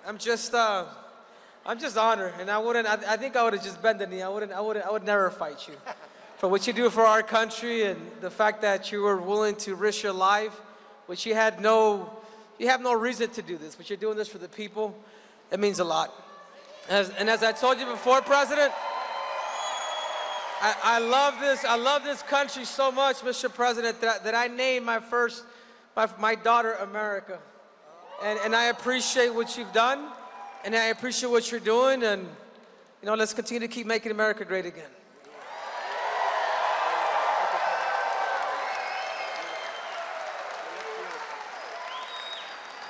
I'm just honored, and I think I would have just bent the knee. I would never fight you for what you do for our country, and the fact that you were willing to risk your life, which you have no reason to do this, but you're doing this for the people. It means a lot. As I told you before, President, I love this country so much, Mr. President, that I named my daughter America. And I appreciate what you've done, and I appreciate what you're doing, and let's continue to keep making America great again.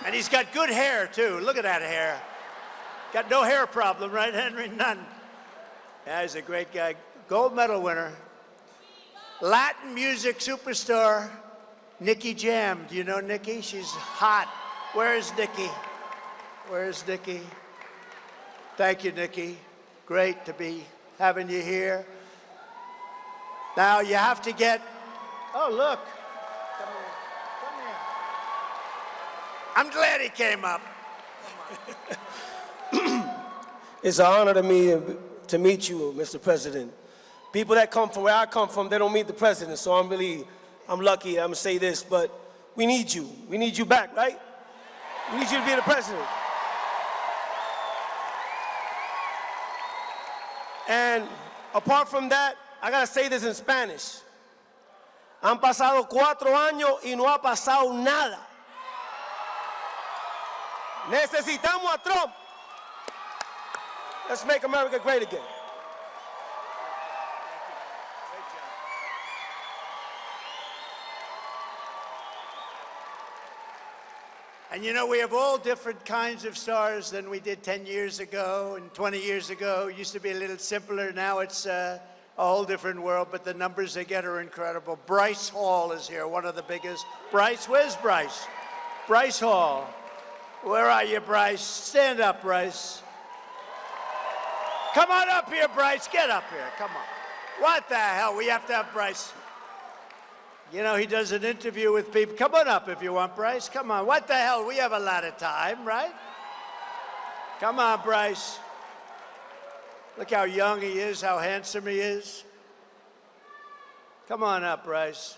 And he's got good hair, too. Look at that hair. Got no hair problem, right, Henry? None. Yeah, he's a great guy. Gold medal winner. Latin music superstar, Nicky Jam. Do you know Nicky? She's hot. Where's Nicky? Where's Nicky? Thank you, Nicky. Great to be having you here. Now you have to get, oh, look. Come here. Come here. I'm glad he came up. It's an honor to me to meet you, Mr. President. People that come from where I come from, they don't meet the president, so I'm lucky. I'm gonna say this, but we need you. We need you back, right? We need you to be the president. And apart from that, I gotta say this in Spanish. Han pasado 4 años y no ha pasado nada. Necesitamos a Trump. Let's make America great again. And you know, we have all different kinds of stars than we did 10 years ago and 20 years ago. It used to be a little simpler. Now it's a whole different world, but the numbers they get are incredible. Bryce Hall is here, one of the biggest. Bryce, where's Bryce? Bryce Hall. Where are you, Bryce? Stand up, Bryce. Come on up here, Bryce. Get up here. Come on. What the hell? We have to have Bryce. You know, he does an interview with people. Come on up if you want, Bryce. Come on. What the hell? We have a lot of time, right? Come on, Bryce. Look how young he is, how handsome he is. Come on up, Bryce.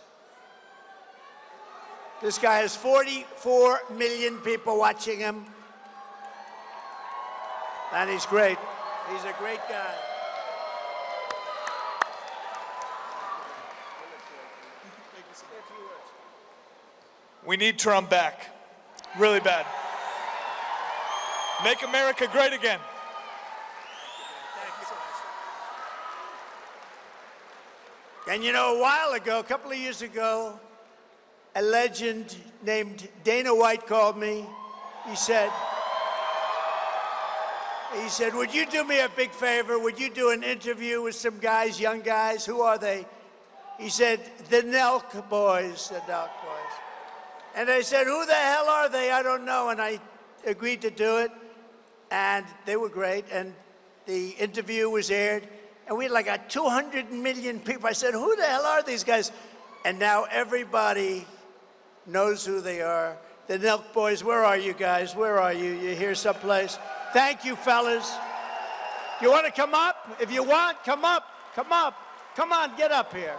This guy has 44 million people watching him. And he's great. He's a great guy. We need Trump back, really bad. Make America great again. And you know, a while ago, a couple of years ago, a legend named Dana White called me. He said, would you do me a big favor? Would you do an interview with some guys, young guys? Who are they? He said, the Nelk Boys, the Nelk Boys. And I said, who the hell are they? I don't know. And I agreed to do it. And they were great. And the interview was aired. And we had like 200 million people. I said, who the hell are these guys? And now everybody knows who they are. The Nelk Boys, where are you guys? Where are you? You're here someplace. Thank you, fellas. You want to come up? If you want, come up. Come up. Come on, get up here.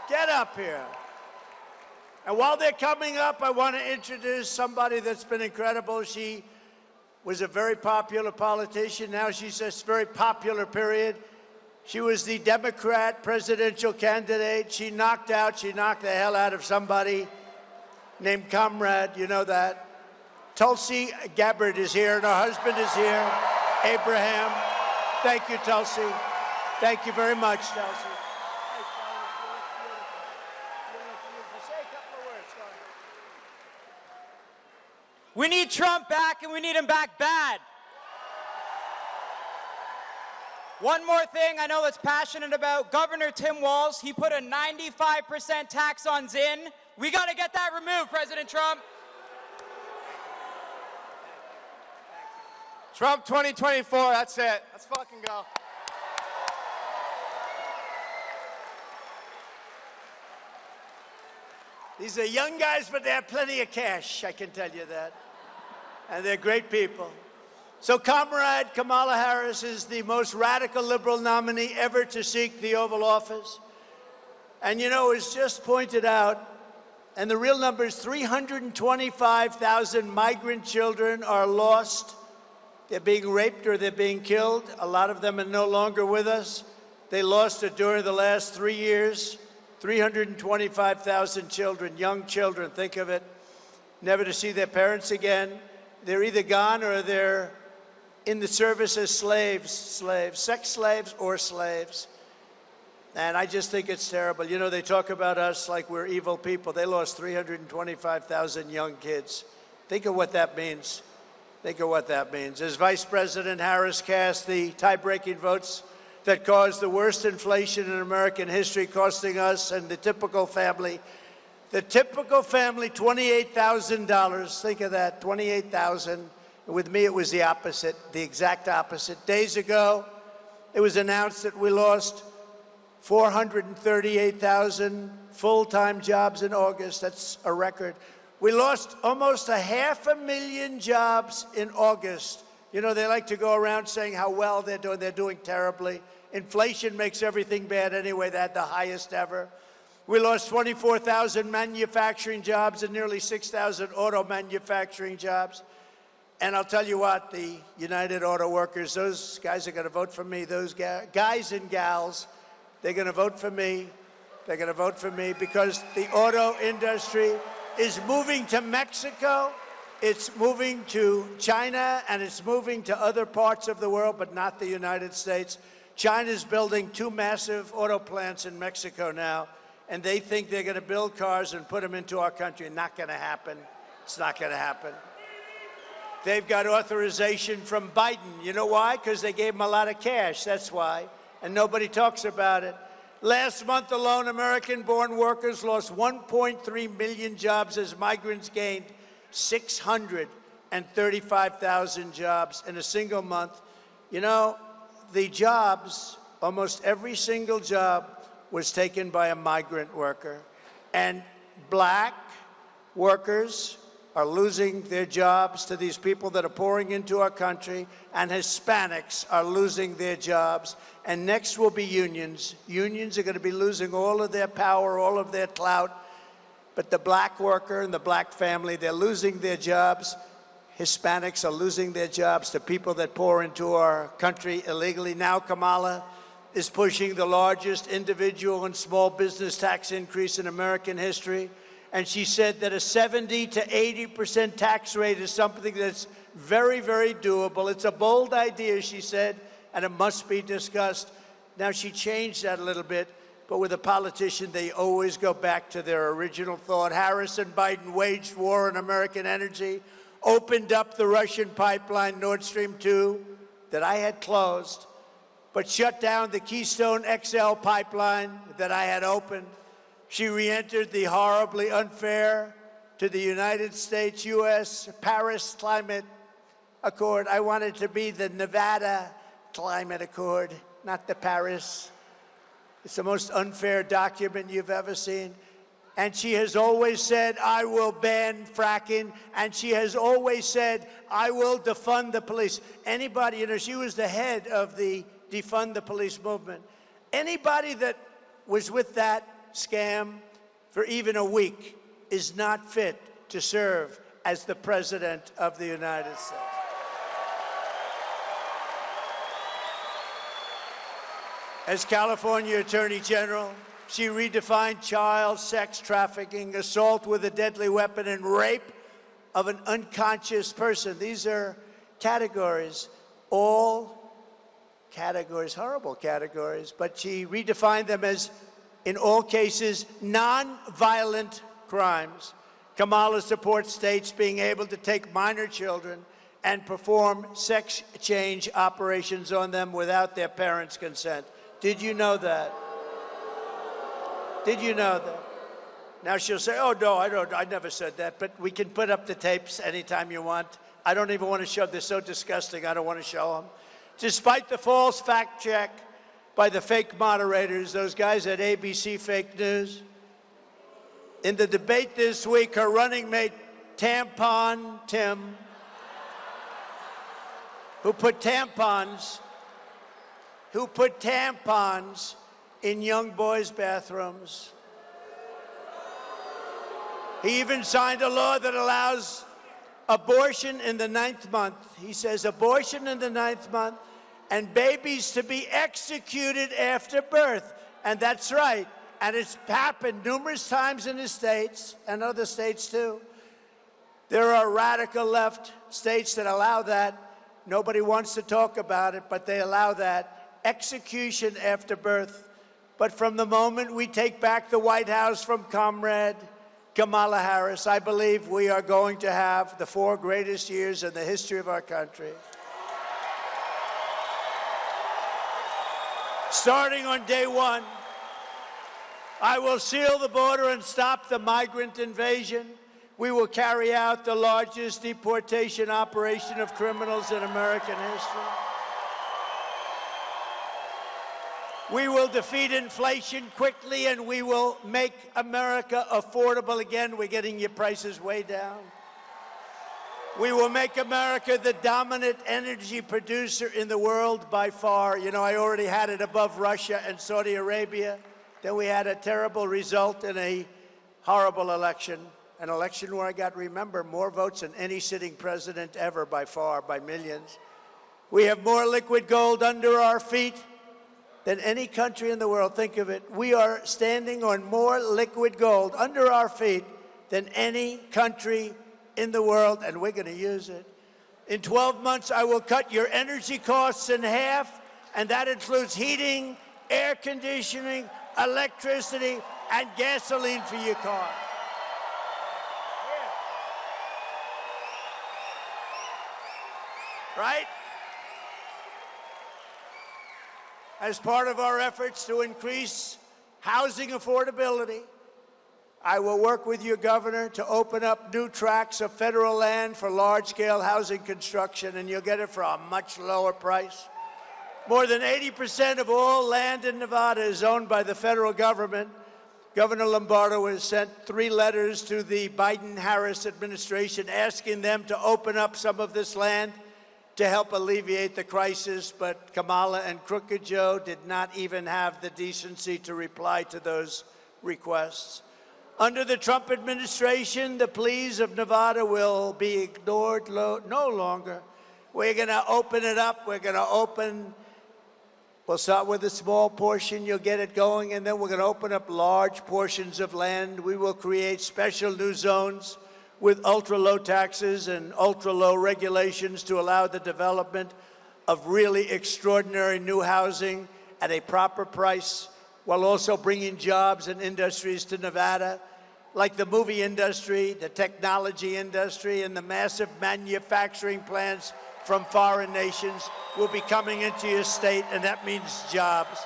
Get up here. And while they're coming up, I want to introduce somebody that's been incredible. She was a very popular politician. Now she's this very popular period. She was the Democrat presidential candidate. She knocked the hell out of somebody named Comrade. You know that. Tulsi Gabbard is here, and her husband is here, Abraham. Thank you, Tulsi. Thank you very much, Tulsi. We need Trump back, and we need him back bad. One more thing I know that's passionate about, Governor Tim Walz, he put a 95% tax on Zinn. We got to get that removed, President Trump. Trump 2024, that's it. Let's fucking go. These are young guys, but they have plenty of cash, I can tell you that. And they're great people. So Comrade Kamala Harris is the most radical liberal nominee ever to seek the Oval Office. And you know, it's just pointed out, and the real number is 325,000 migrant children are lost. They're being raped or they're being killed. A lot of them are no longer with us. They lost it during the last 3 years. 325,000 children, young children, think of it, never to see their parents again. They're either gone or they're in the service as slaves, sex slaves or slaves. And I just think it's terrible. You know, they talk about us like we're evil people. They lost 325,000 young kids. Think of what that means. Think of what that means. As Vice President Harris cast the tie-breaking votes that caused the worst inflation in American history, costing us and the typical family, $28,000. Think of that, $28,000. With me, it was the opposite, the exact opposite. Days ago, it was announced that we lost 438,000 full-time jobs in August. That's a record. We lost almost 500,000 jobs in August. You know, they like to go around saying how well they're doing. They're doing terribly. Inflation makes everything bad anyway. They had the highest ever. We lost 24,000 manufacturing jobs and nearly 6,000 auto manufacturing jobs. And I'll tell you what, the United Auto Workers, those guys are going to vote for me. Those guys and gals, they're going to vote for me. They're going to vote for me because the auto industry is moving to Mexico, it's moving to China, and it's moving to other parts of the world, but not the United States. China's building 2 massive auto plants in Mexico now, and they think they're going to build cars and put them into our country. Not going to happen. It's not going to happen. They've got authorization from Biden. You know why? Because they gave him a lot of cash. That's why. And nobody talks about it. Last month alone, American-born workers lost 1.3 million jobs as migrants gained 635,000 jobs in a single month. You know, the jobs, almost every single job was taken by a migrant worker. And black workers are losing their jobs to these people that are pouring into our country, and Hispanics are losing their jobs. And next will be unions. Unions are going to be losing all of their power, all of their clout. But the black worker and the black family, they're losing their jobs. Hispanics are losing their jobs to people that pour into our country illegally. Now Kamala is pushing the largest individual and small business tax increase in American history. And she said that a 70 to 80% tax rate is something that's very, very doable. It's a bold idea, she said, and it must be discussed. Now, she changed that a little bit, but with a politician, they always go back to their original thought. Harris and Biden waged war on American energy, opened up the Russian pipeline, Nord Stream 2, that I had closed, but shut down the Keystone XL pipeline that I had opened. She re-entered the horribly unfair to the United States-U.S. Paris Climate Accord. I want it to be the Nevada Climate Accord, not the Paris. It's the most unfair document you've ever seen. And she has always said, I will ban fracking. And she has always said, I will defund the police. Anybody, you know, she was the head of the defund the police movement. Anybody that was with that scam for even a week is not fit to serve as the President of the United States. As California Attorney General, she redefined child sex trafficking, assault with a deadly weapon, and rape of an unconscious person. These are categories, all categories, horrible categories, but she redefined them as, in all cases, non-violent crimes. Kamala supports states being able to take minor children and perform sex change operations on them without their parents' consent. Did you know that? Did you know that? Now she'll say, oh, no, I never said that, but we can put up the tapes anytime you want. I don't even want to show them. They're so disgusting, I don't want to show them. Despite the false fact check by the fake moderators, those guys at ABC Fake News. In the debate this week, her running mate, Tampon Tim, who put tampons in young boys' bathrooms. He even signed a law that allows abortion in the 9th month. He says abortion in the 9th month, and babies to be executed after birth. And that's right. And it's happened numerous times in the states and other states too. There are radical left states that allow that. Nobody wants to talk about it, but they allow that. Execution after birth. But from the moment we take back the White House from Comrade Kamala Harris, I believe we are going to have the 4 greatest years in the history of our country. Starting on day 1, I will seal the border and stop the migrant invasion. We will carry out the largest deportation operation of criminals in American history. We will defeat inflation quickly, and we will make America affordable again. We're getting your prices way down. We will make America the dominant energy producer in the world by far. You know, I already had it above Russia and Saudi Arabia. Then we had a terrible result in a horrible election, an election where I got, remember, more votes than any sitting president ever by far, by millions. We have more liquid gold under our feet than any country in the world. Think of it. We are standing on more liquid gold under our feet than any country in the world, and we're going to use it. In 12 months, I will cut your energy costs in half, and that includes heating, air conditioning, electricity, and gasoline for your car. Right? As part of our efforts to increase housing affordability, I will work with your governor to open up new tracts of federal land for large-scale housing construction, and you'll get it for a much lower price. More than 80% of all land in Nevada is owned by the federal government. Governor Lombardo has sent 3 letters to the Biden-Harris administration asking them to open up some of this land to help alleviate the crisis, but Kamala and Crooked Joe did not even have the decency to reply to those requests. Under the Trump administration, the pleas of Nevada will be ignored no longer. We're going to open it up. We'll start with a small portion. You'll get it going, and then we're going to open up large portions of land. We will create special new zones with ultra-low taxes and ultra-low regulations to allow the development of really extraordinary new housing at a proper price, while also bringing jobs and industries to Nevada, like the movie industry, the technology industry, and the massive manufacturing plants from foreign nations will be coming into your state, and that means jobs.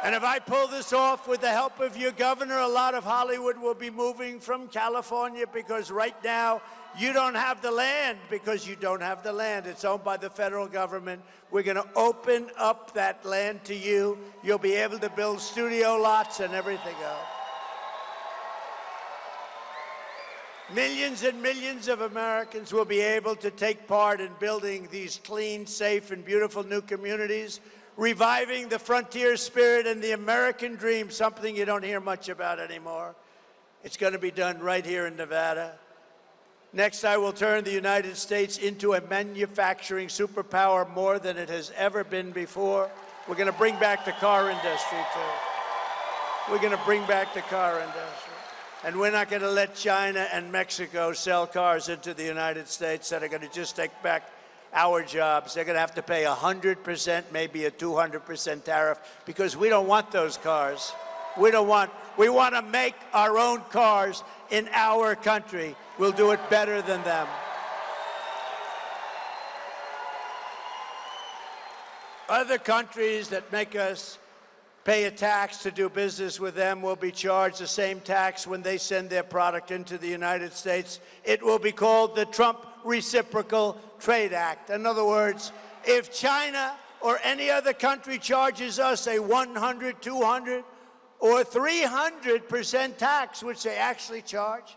And if I pull this off with the help of your governor, a lot of Hollywood will be moving from California, because right now you don't have the land, because you don't have the land. It's owned by the federal government. We're going to open up that land to you. You'll be able to build studio lots and everything else. Millions and millions of Americans will be able to take part in building these clean, safe, and beautiful new communities, reviving the frontier spirit and the American dream, something you don't hear much about anymore. It's going to be done right here in Nevada. Next, I will turn the United States into a manufacturing superpower more than it has ever been before. We're going to bring back the car industry, too. We're going to bring back the car industry. And we're not going to let China and Mexico sell cars into the United States that are going to just take back our jobs. They're going to have to pay 100%, maybe a 200% tariff, because we don't want those cars. We want to make our own cars in our country. We'll do it better than them. Other countries that make us pay a tax to do business with them will be charged the same tax when they send their product into the United States. It will be called the Trump Reciprocal Trade Act. In other words, if China or any other country charges us a 100, 200, or 300% tax, which they actually charge,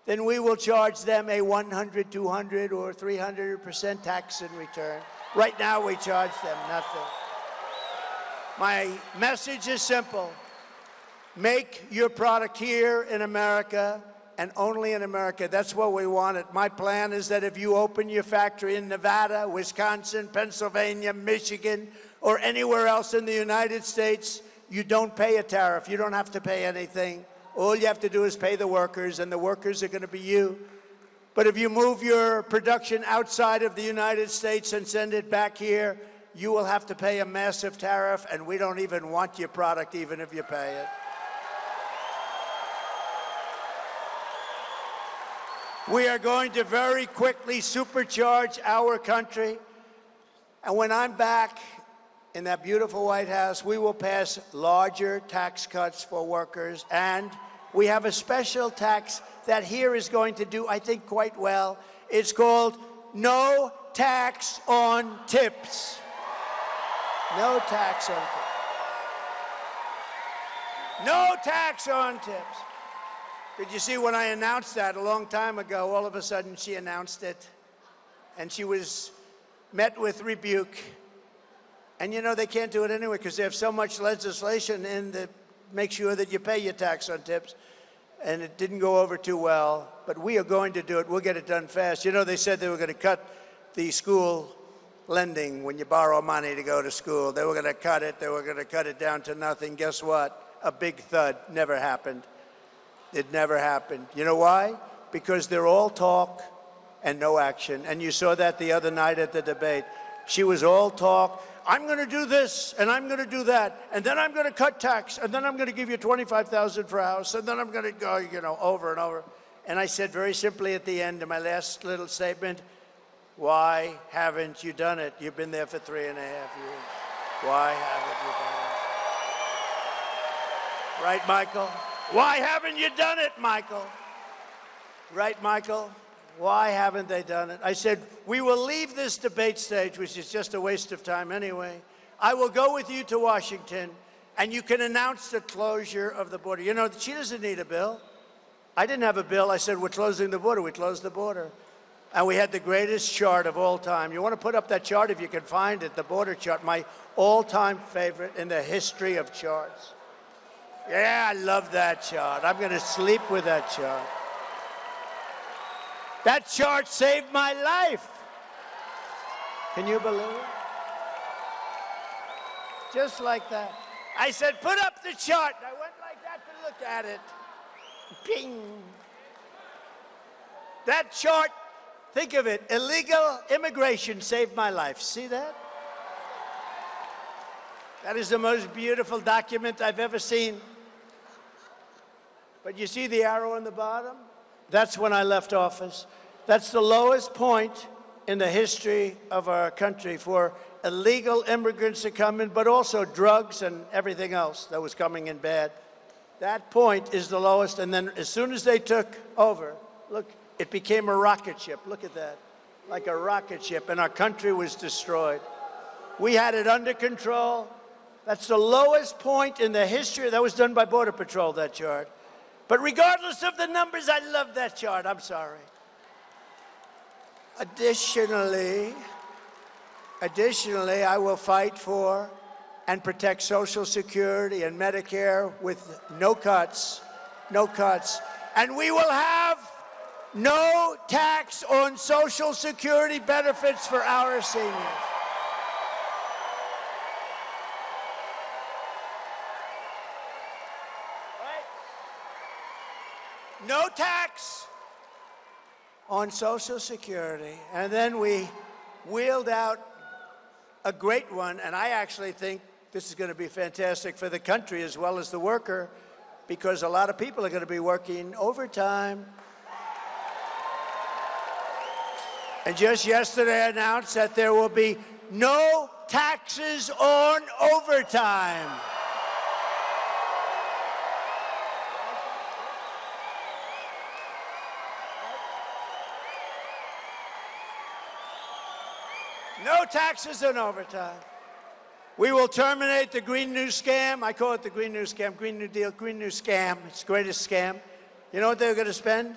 then we will charge them a 100, 200, or 300% tax in return. Right now, we charge them nothing. My message is simple. Make your product here in America, and only in America. That's what we want. My plan is that if you open your factory in Nevada, Wisconsin, Pennsylvania, Michigan, or anywhere else in the United States, you don't pay a tariff. You don't have to pay anything. All you have to do is pay the workers, and the workers are going to be you. But if you move your production outside of the United States and send it back here, you will have to pay a massive tariff, and we don't even want your product, even if you pay it. We are going to very quickly supercharge our country. And when I'm back in that beautiful White House, we will pass larger tax cuts for workers. And we have a special tax that here is going to do, I think, quite well. It's called no tax on tips. No tax on tips. No tax on tips. Did you see when I announced that a long time ago, all of a sudden she announced it, and she was met with rebuke. And you know, they can't do it anyway because they have so much legislation in that makes sure that you pay your tax on tips. And it didn't go over too well, but we are going to do it. We'll get it done fast. You know, they said they were going to cut the school lending when you borrow money to go to school. They were going to cut it. They were going to cut it down to nothing. Guess what? A big thud. Never happened. It never happened. You know why? Because they're all talk and no action. And you saw that the other night at the debate. She was all talk. I'm going to do this, and I'm going to do that, and then I'm going to cut tax, and then I'm going to give you $25,000 for a house, and then I'm going to go, you know, over and over. And I said very simply at the end of my last little statement, why haven't you done it? You've been there for 3.5 years. Why haven't you done it? Right, Michael? Why haven't you done it, Michael? Right, Michael? Why haven't they done it? I said, we will leave this debate stage, which is just a waste of time anyway. I will go with you to Washington, and you can announce the closure of the border. You know, she doesn't need a bill. I didn't have a bill. I said, we're closing the border. We closed the border. And we had the greatest chart of all time. You want to put up that chart if you can find it, the border chart, my all-time favorite in the history of charts. Yeah, I love that chart. I'm going to sleep with that chart. That chart saved my life. Can you believe it? Just like that. I said, put up the chart. I went like that to look at it. Ping. That chart, think of it, illegal immigration saved my life. See that? That is the most beautiful document I've ever seen. But you see the arrow on the bottom? That's when I left office. That's the lowest point in the history of our country for illegal immigrants to come in, but also drugs and everything else that was coming in bad. That point is the lowest, and then as soon as they took over, look, it became a rocket ship. Look at that, like a rocket ship, and our country was destroyed. We had it under control. That's the lowest point in the history. That was done by Border Patrol, that chart. But regardless of the numbers, I love that chart. I'm sorry. Additionally, I will fight for and protect Social Security and Medicare with no cuts, no cuts. And we will have no tax on Social Security benefits for our seniors. No tax on Social Security. And then we wheeled out a great one, and I actually think this is going to be fantastic for the country as well as the worker, because a lot of people are going to be working overtime. And just yesterday I announced that there will be no taxes on overtime. No taxes on overtime. We will terminate the Green New Scam. I call it the Green New Scam, Green New Deal, Green New Scam. It's the greatest scam. You know what they're going to spend?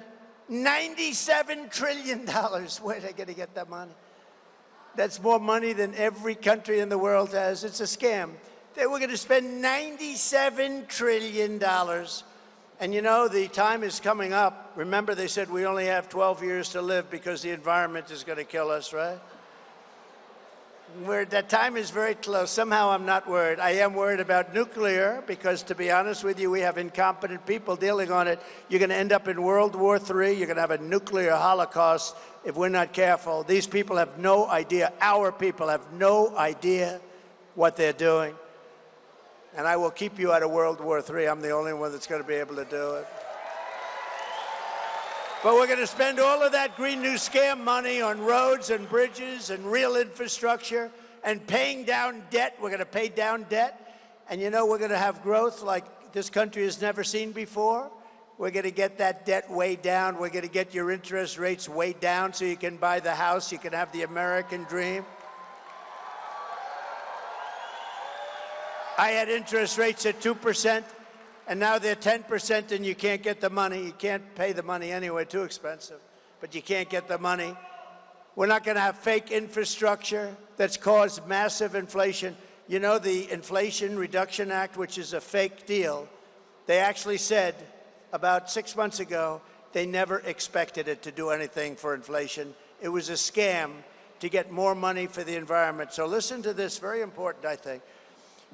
$97 trillion. Where are they going to get that money? That's more money than every country in the world has. It's a scam. They were going to spend $97 trillion. And you know, the time is coming up. Remember, they said we only have 12 years to live because the environment is going to kill us, right? That time is very close. Somehow I'm not worried. I am worried about nuclear because, to be honest with you, we have incompetent people dealing on it. You're going to end up in World War III. You're going to have a nuclear holocaust if we're not careful. These people have no idea. Our people have no idea what they're doing. And I will keep you out of World War III. I'm the only one that's going to be able to do it. But we're going to spend all of that Green New Scam money on roads and bridges and real infrastructure and paying down debt. We're going to pay down debt. And you know, we're going to have growth like this country has never seen before. We're going to get that debt way down. We're going to get your interest rates way down so you can buy the house. You can have the American dream. I had interest rates at 2%, and now they're 10%, and you can't get the money. You can't pay the money anyway, too expensive, but you can't get the money. We're not going to have fake infrastructure that's caused massive inflation. You know, the Inflation Reduction Act, which is a fake deal, they actually said about 6 months ago they never expected it to do anything for inflation. It was a scam to get more money for the environment. So listen to this, very important, I think.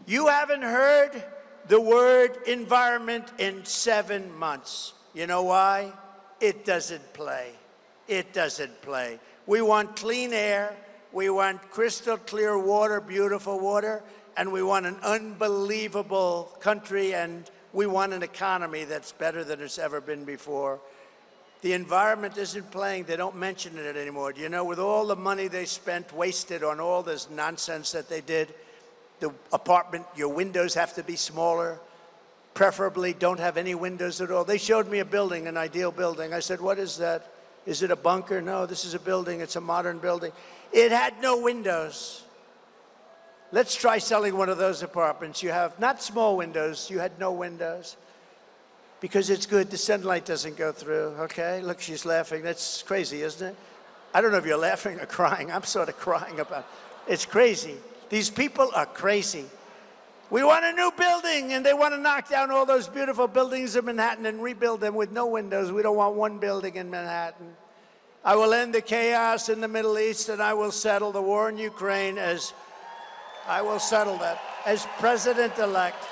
You haven't heard the word environment in 7 months. You know why? It doesn't play. It doesn't play. We want clean air, we want crystal clear water, beautiful water, and we want an unbelievable country, and we want an economy that's better than it's ever been before. The environment isn't playing. They don't mention it anymore. You know, with all the money they spent, wasted on all this nonsense that they did, the apartment, your windows have to be smaller, preferably don't have any windows at all. They showed me a building, an ideal building. I said, what is that? Is it a bunker? No, this is a building. It's a modern building. It had no windows. Let's try selling one of those apartments. You have not small windows. You had no windows. Because it's good. The sunlight doesn't go through, okay? Look, she's laughing. That's crazy, isn't it? I don't know if you're laughing or crying. I'm sort of crying about it. It's crazy. These people are crazy. We want a new building, and they want to knock down all those beautiful buildings in Manhattan and rebuild them with no windows. We don't want one building in Manhattan. I will end the chaos in the Middle East, and I will settle the war in Ukraine as president-elect.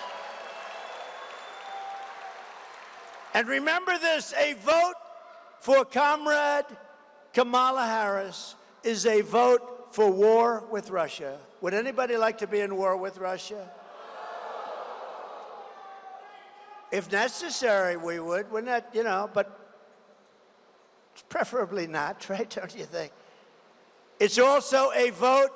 And remember this, a vote for Comrade Kamala Harris is a vote for war with Russia. Would anybody like to be in war with Russia? If necessary, we would. We're not, you know, but preferably not, right? Don't you think? It's also a vote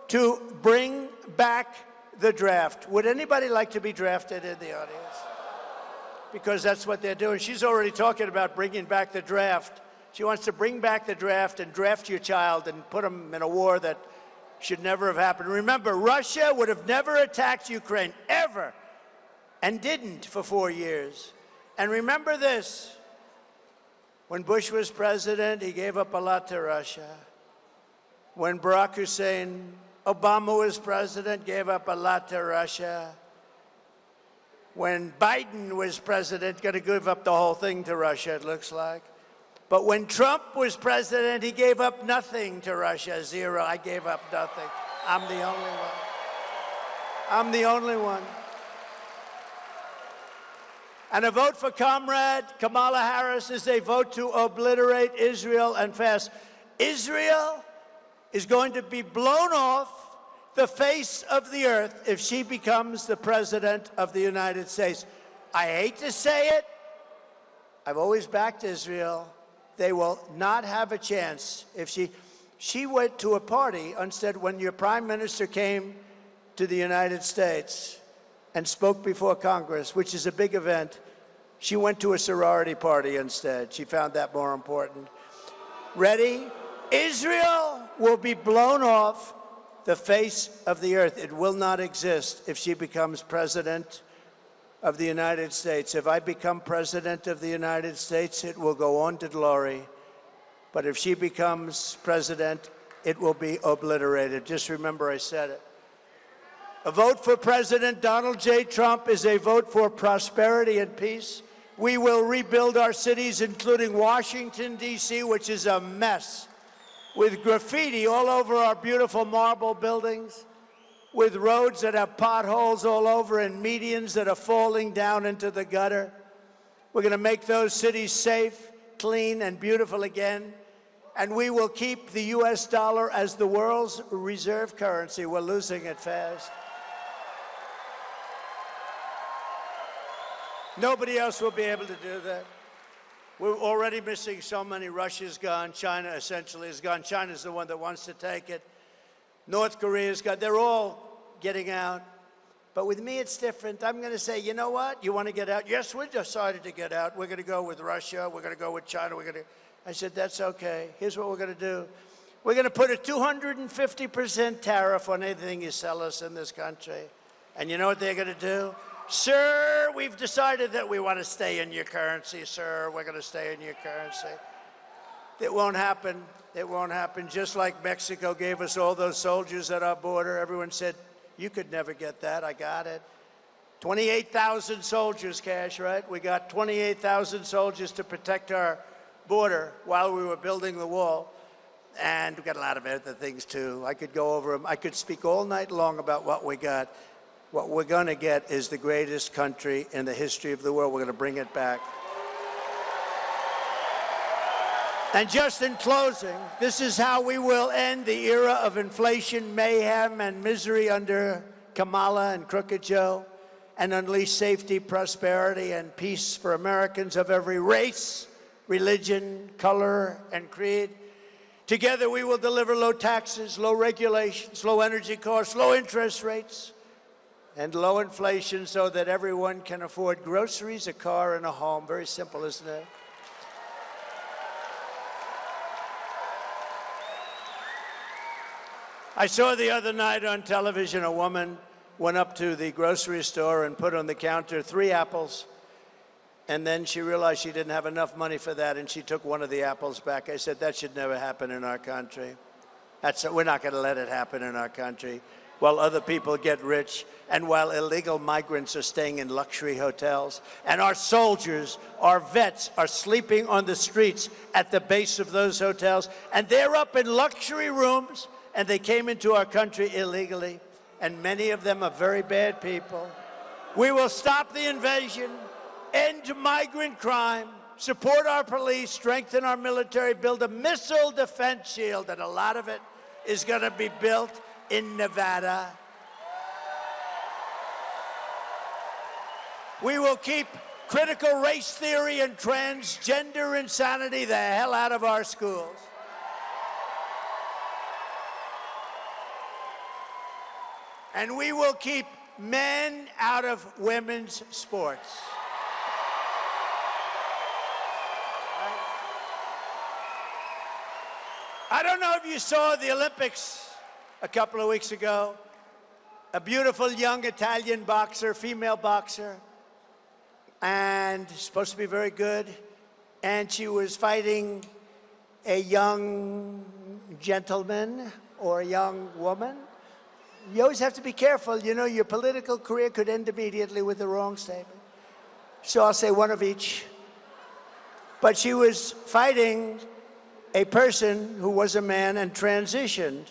to bring back the draft. Would anybody like to be drafted in the audience? Because that's what they're doing. She's already talking about bringing back the draft. She wants to bring back the draft and draft your child and put them in a war that should never have happened. Remember, Russia would have never attacked Ukraine, ever, and didn't for 4 years. And remember this, when Bush was president, he gave up a lot to Russia. When Barack Hussein Obama was president, gave up a lot to Russia. When Biden was president, going to give up the whole thing to Russia, it looks like. But when Trump was president, he gave up nothing to Russia, zero. I gave up nothing. I'm the only one. I'm the only one. And a vote for Comrade Kamala Harris is a vote to obliterate Israel and fast. Israel is going to be blown off the face of the earth if she becomes the president of the United States. I hate to say it. I've always backed Israel. They will not have a chance if she went to a party instead when your prime minister came to the United States and spoke before Congress, which is a big event. She went to a sorority party instead. She found that more important. Ready? Israel will be blown off the face of the earth. It will not exist if she becomes president of the United States. If I become president of the United States, it will go on to glory. But if she becomes president, it will be obliterated. Just remember I said it. A vote for President Donald J. Trump is a vote for prosperity and peace. We will rebuild our cities, including Washington, D.C., which is a mess, with graffiti all over our beautiful marble buildings, with roads that have potholes all over and medians that are falling down into the gutter. We're going to make those cities safe, clean, and beautiful again. And we will keep the U.S. dollar as the world's reserve currency. We're losing it fast. Nobody else will be able to do that. We're already missing so many. Russia's gone. China essentially is gone. China's the one that wants to take it. North Korea's gone. They're all getting out. But with me, it's different. I'm going to say, you know what? You want to get out? Yes, we decided to get out. We're going to go with Russia. We're going to go with China. I said, that's okay. Here's what we're going to do. We're going to put a 250% tariff on anything you sell us in this country. And you know what they're going to do? Sir, we've decided that we want to stay in your currency, sir. We're going to stay in your currency. It won't happen. It won't happen. Just like Mexico gave us all those soldiers at our border, everyone said, you could never get that. I got it. 28,000 soldiers, Cash, right? We got 28,000 soldiers to protect our border while we were building the wall. And we got a lot of other things, too. I could go over them. I could speak all night long about what we got. What we're going to get is the greatest country in the history of the world. We're going to bring it back. And just in closing, this is how we will end the era of inflation, mayhem, and misery under Kamala and Crooked Joe, and unleash safety, prosperity, and peace for Americans of every race, religion, color, and creed. Together, we will deliver low taxes, low regulations, low energy costs, low interest rates, and low inflation so that everyone can afford groceries, a car, and a home. Very simple, isn't it? I saw the other night on television a woman went up to the grocery store and put on the counter 3 apples, and then she realized she didn't have enough money for that, and she took one of the apples back. I said, that should never happen in our country. We're not going to let it happen in our country while other people get rich and while illegal migrants are staying in luxury hotels and our soldiers, our vets, are sleeping on the streets at the base of those hotels, and they're up in luxury rooms, and they came into our country illegally, and many of them are very bad people. We will stop the invasion, end migrant crime, support our police, strengthen our military, build a missile defense shield, and a lot of it is going to be built in Nevada. We will keep critical race theory and transgender insanity the hell out of our schools. And we will keep men out of women's sports. I don't know if you saw the Olympics a couple of weeks ago. A beautiful young Italian boxer, female boxer, and supposed to be very good. And she was fighting a young gentleman or a young woman. You always have to be careful. You know, your political career could end immediately with the wrong statement. So I'll say one of each. But she was fighting a person who was a man and transitioned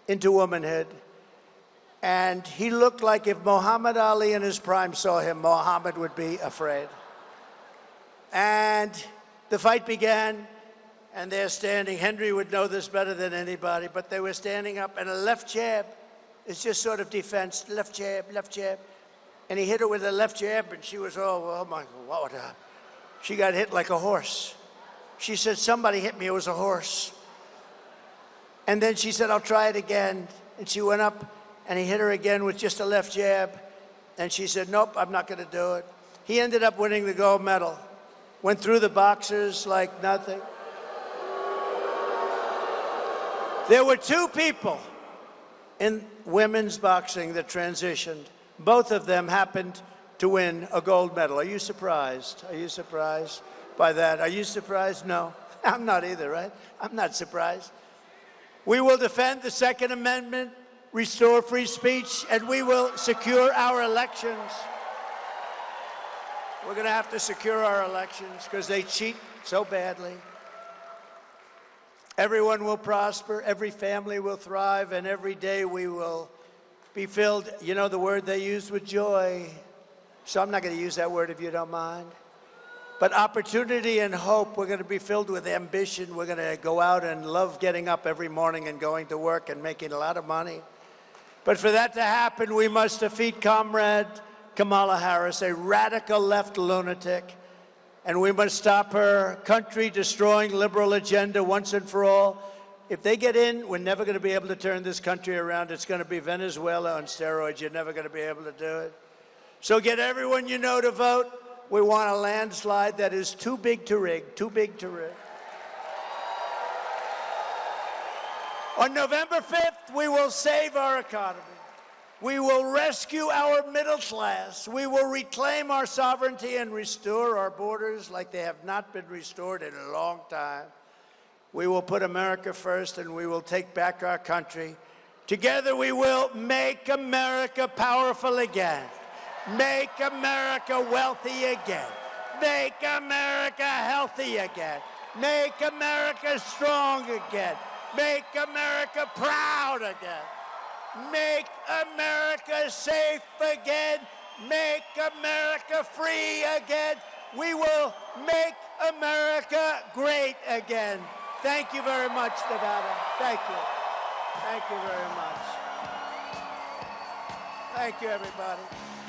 into womanhood. And he looked like if Muhammad Ali in his prime saw him, Muhammad would be afraid. And the fight began, and they're standing. Henry would know this better than anybody, but they were standing up, and a left jab is just sort of defense, left jab, left jab. And he hit her with a left jab, and she was, oh my, what? She got hit like a horse. She said, somebody hit me, it was a horse. And then she said, I'll try it again. And she went up, and he hit her again with just a left jab. And she said, nope, I'm not going to do it. He ended up winning the gold medal. Went through the boxers like nothing. There were 2 people in women's boxing that transitioned. Both of them happened to win a gold medal. Are you surprised? Are you surprised by that? Are you surprised? No, I'm not either, right? I'm not surprised. We will defend the Second Amendment, restore free speech, and we will secure our elections. We're going to have to secure our elections because they cheat so badly. Everyone will prosper, every family will thrive, and every day we will be filled, you know the word they used, with joy. So I'm not going to use that word if you don't mind. But opportunity and hope, we're going to be filled with ambition. We're going to go out and love getting up every morning and going to work and making a lot of money. But for that to happen, we must defeat Comrade Kamala Harris, a radical left lunatic. And we must stop her country-destroying liberal agenda once and for all. If they get in, we're never going to be able to turn this country around. It's going to be Venezuela on steroids. You're never going to be able to do it. So get everyone you know to vote. We want a landslide that is too big to rig, too big to rig. On November 5th, we will save our economy. We will rescue our middle class. We will reclaim our sovereignty and restore our borders like they have not been restored in a long time. We will put America first, and we will take back our country. Together we will make America powerful again. Make America wealthy again. Make America healthy again. Make America strong again. Make America proud again. Make America safe again. Make America free again. We will make America great again. Thank you very much, Nevada. Thank you. Thank you very much. Thank you, everybody.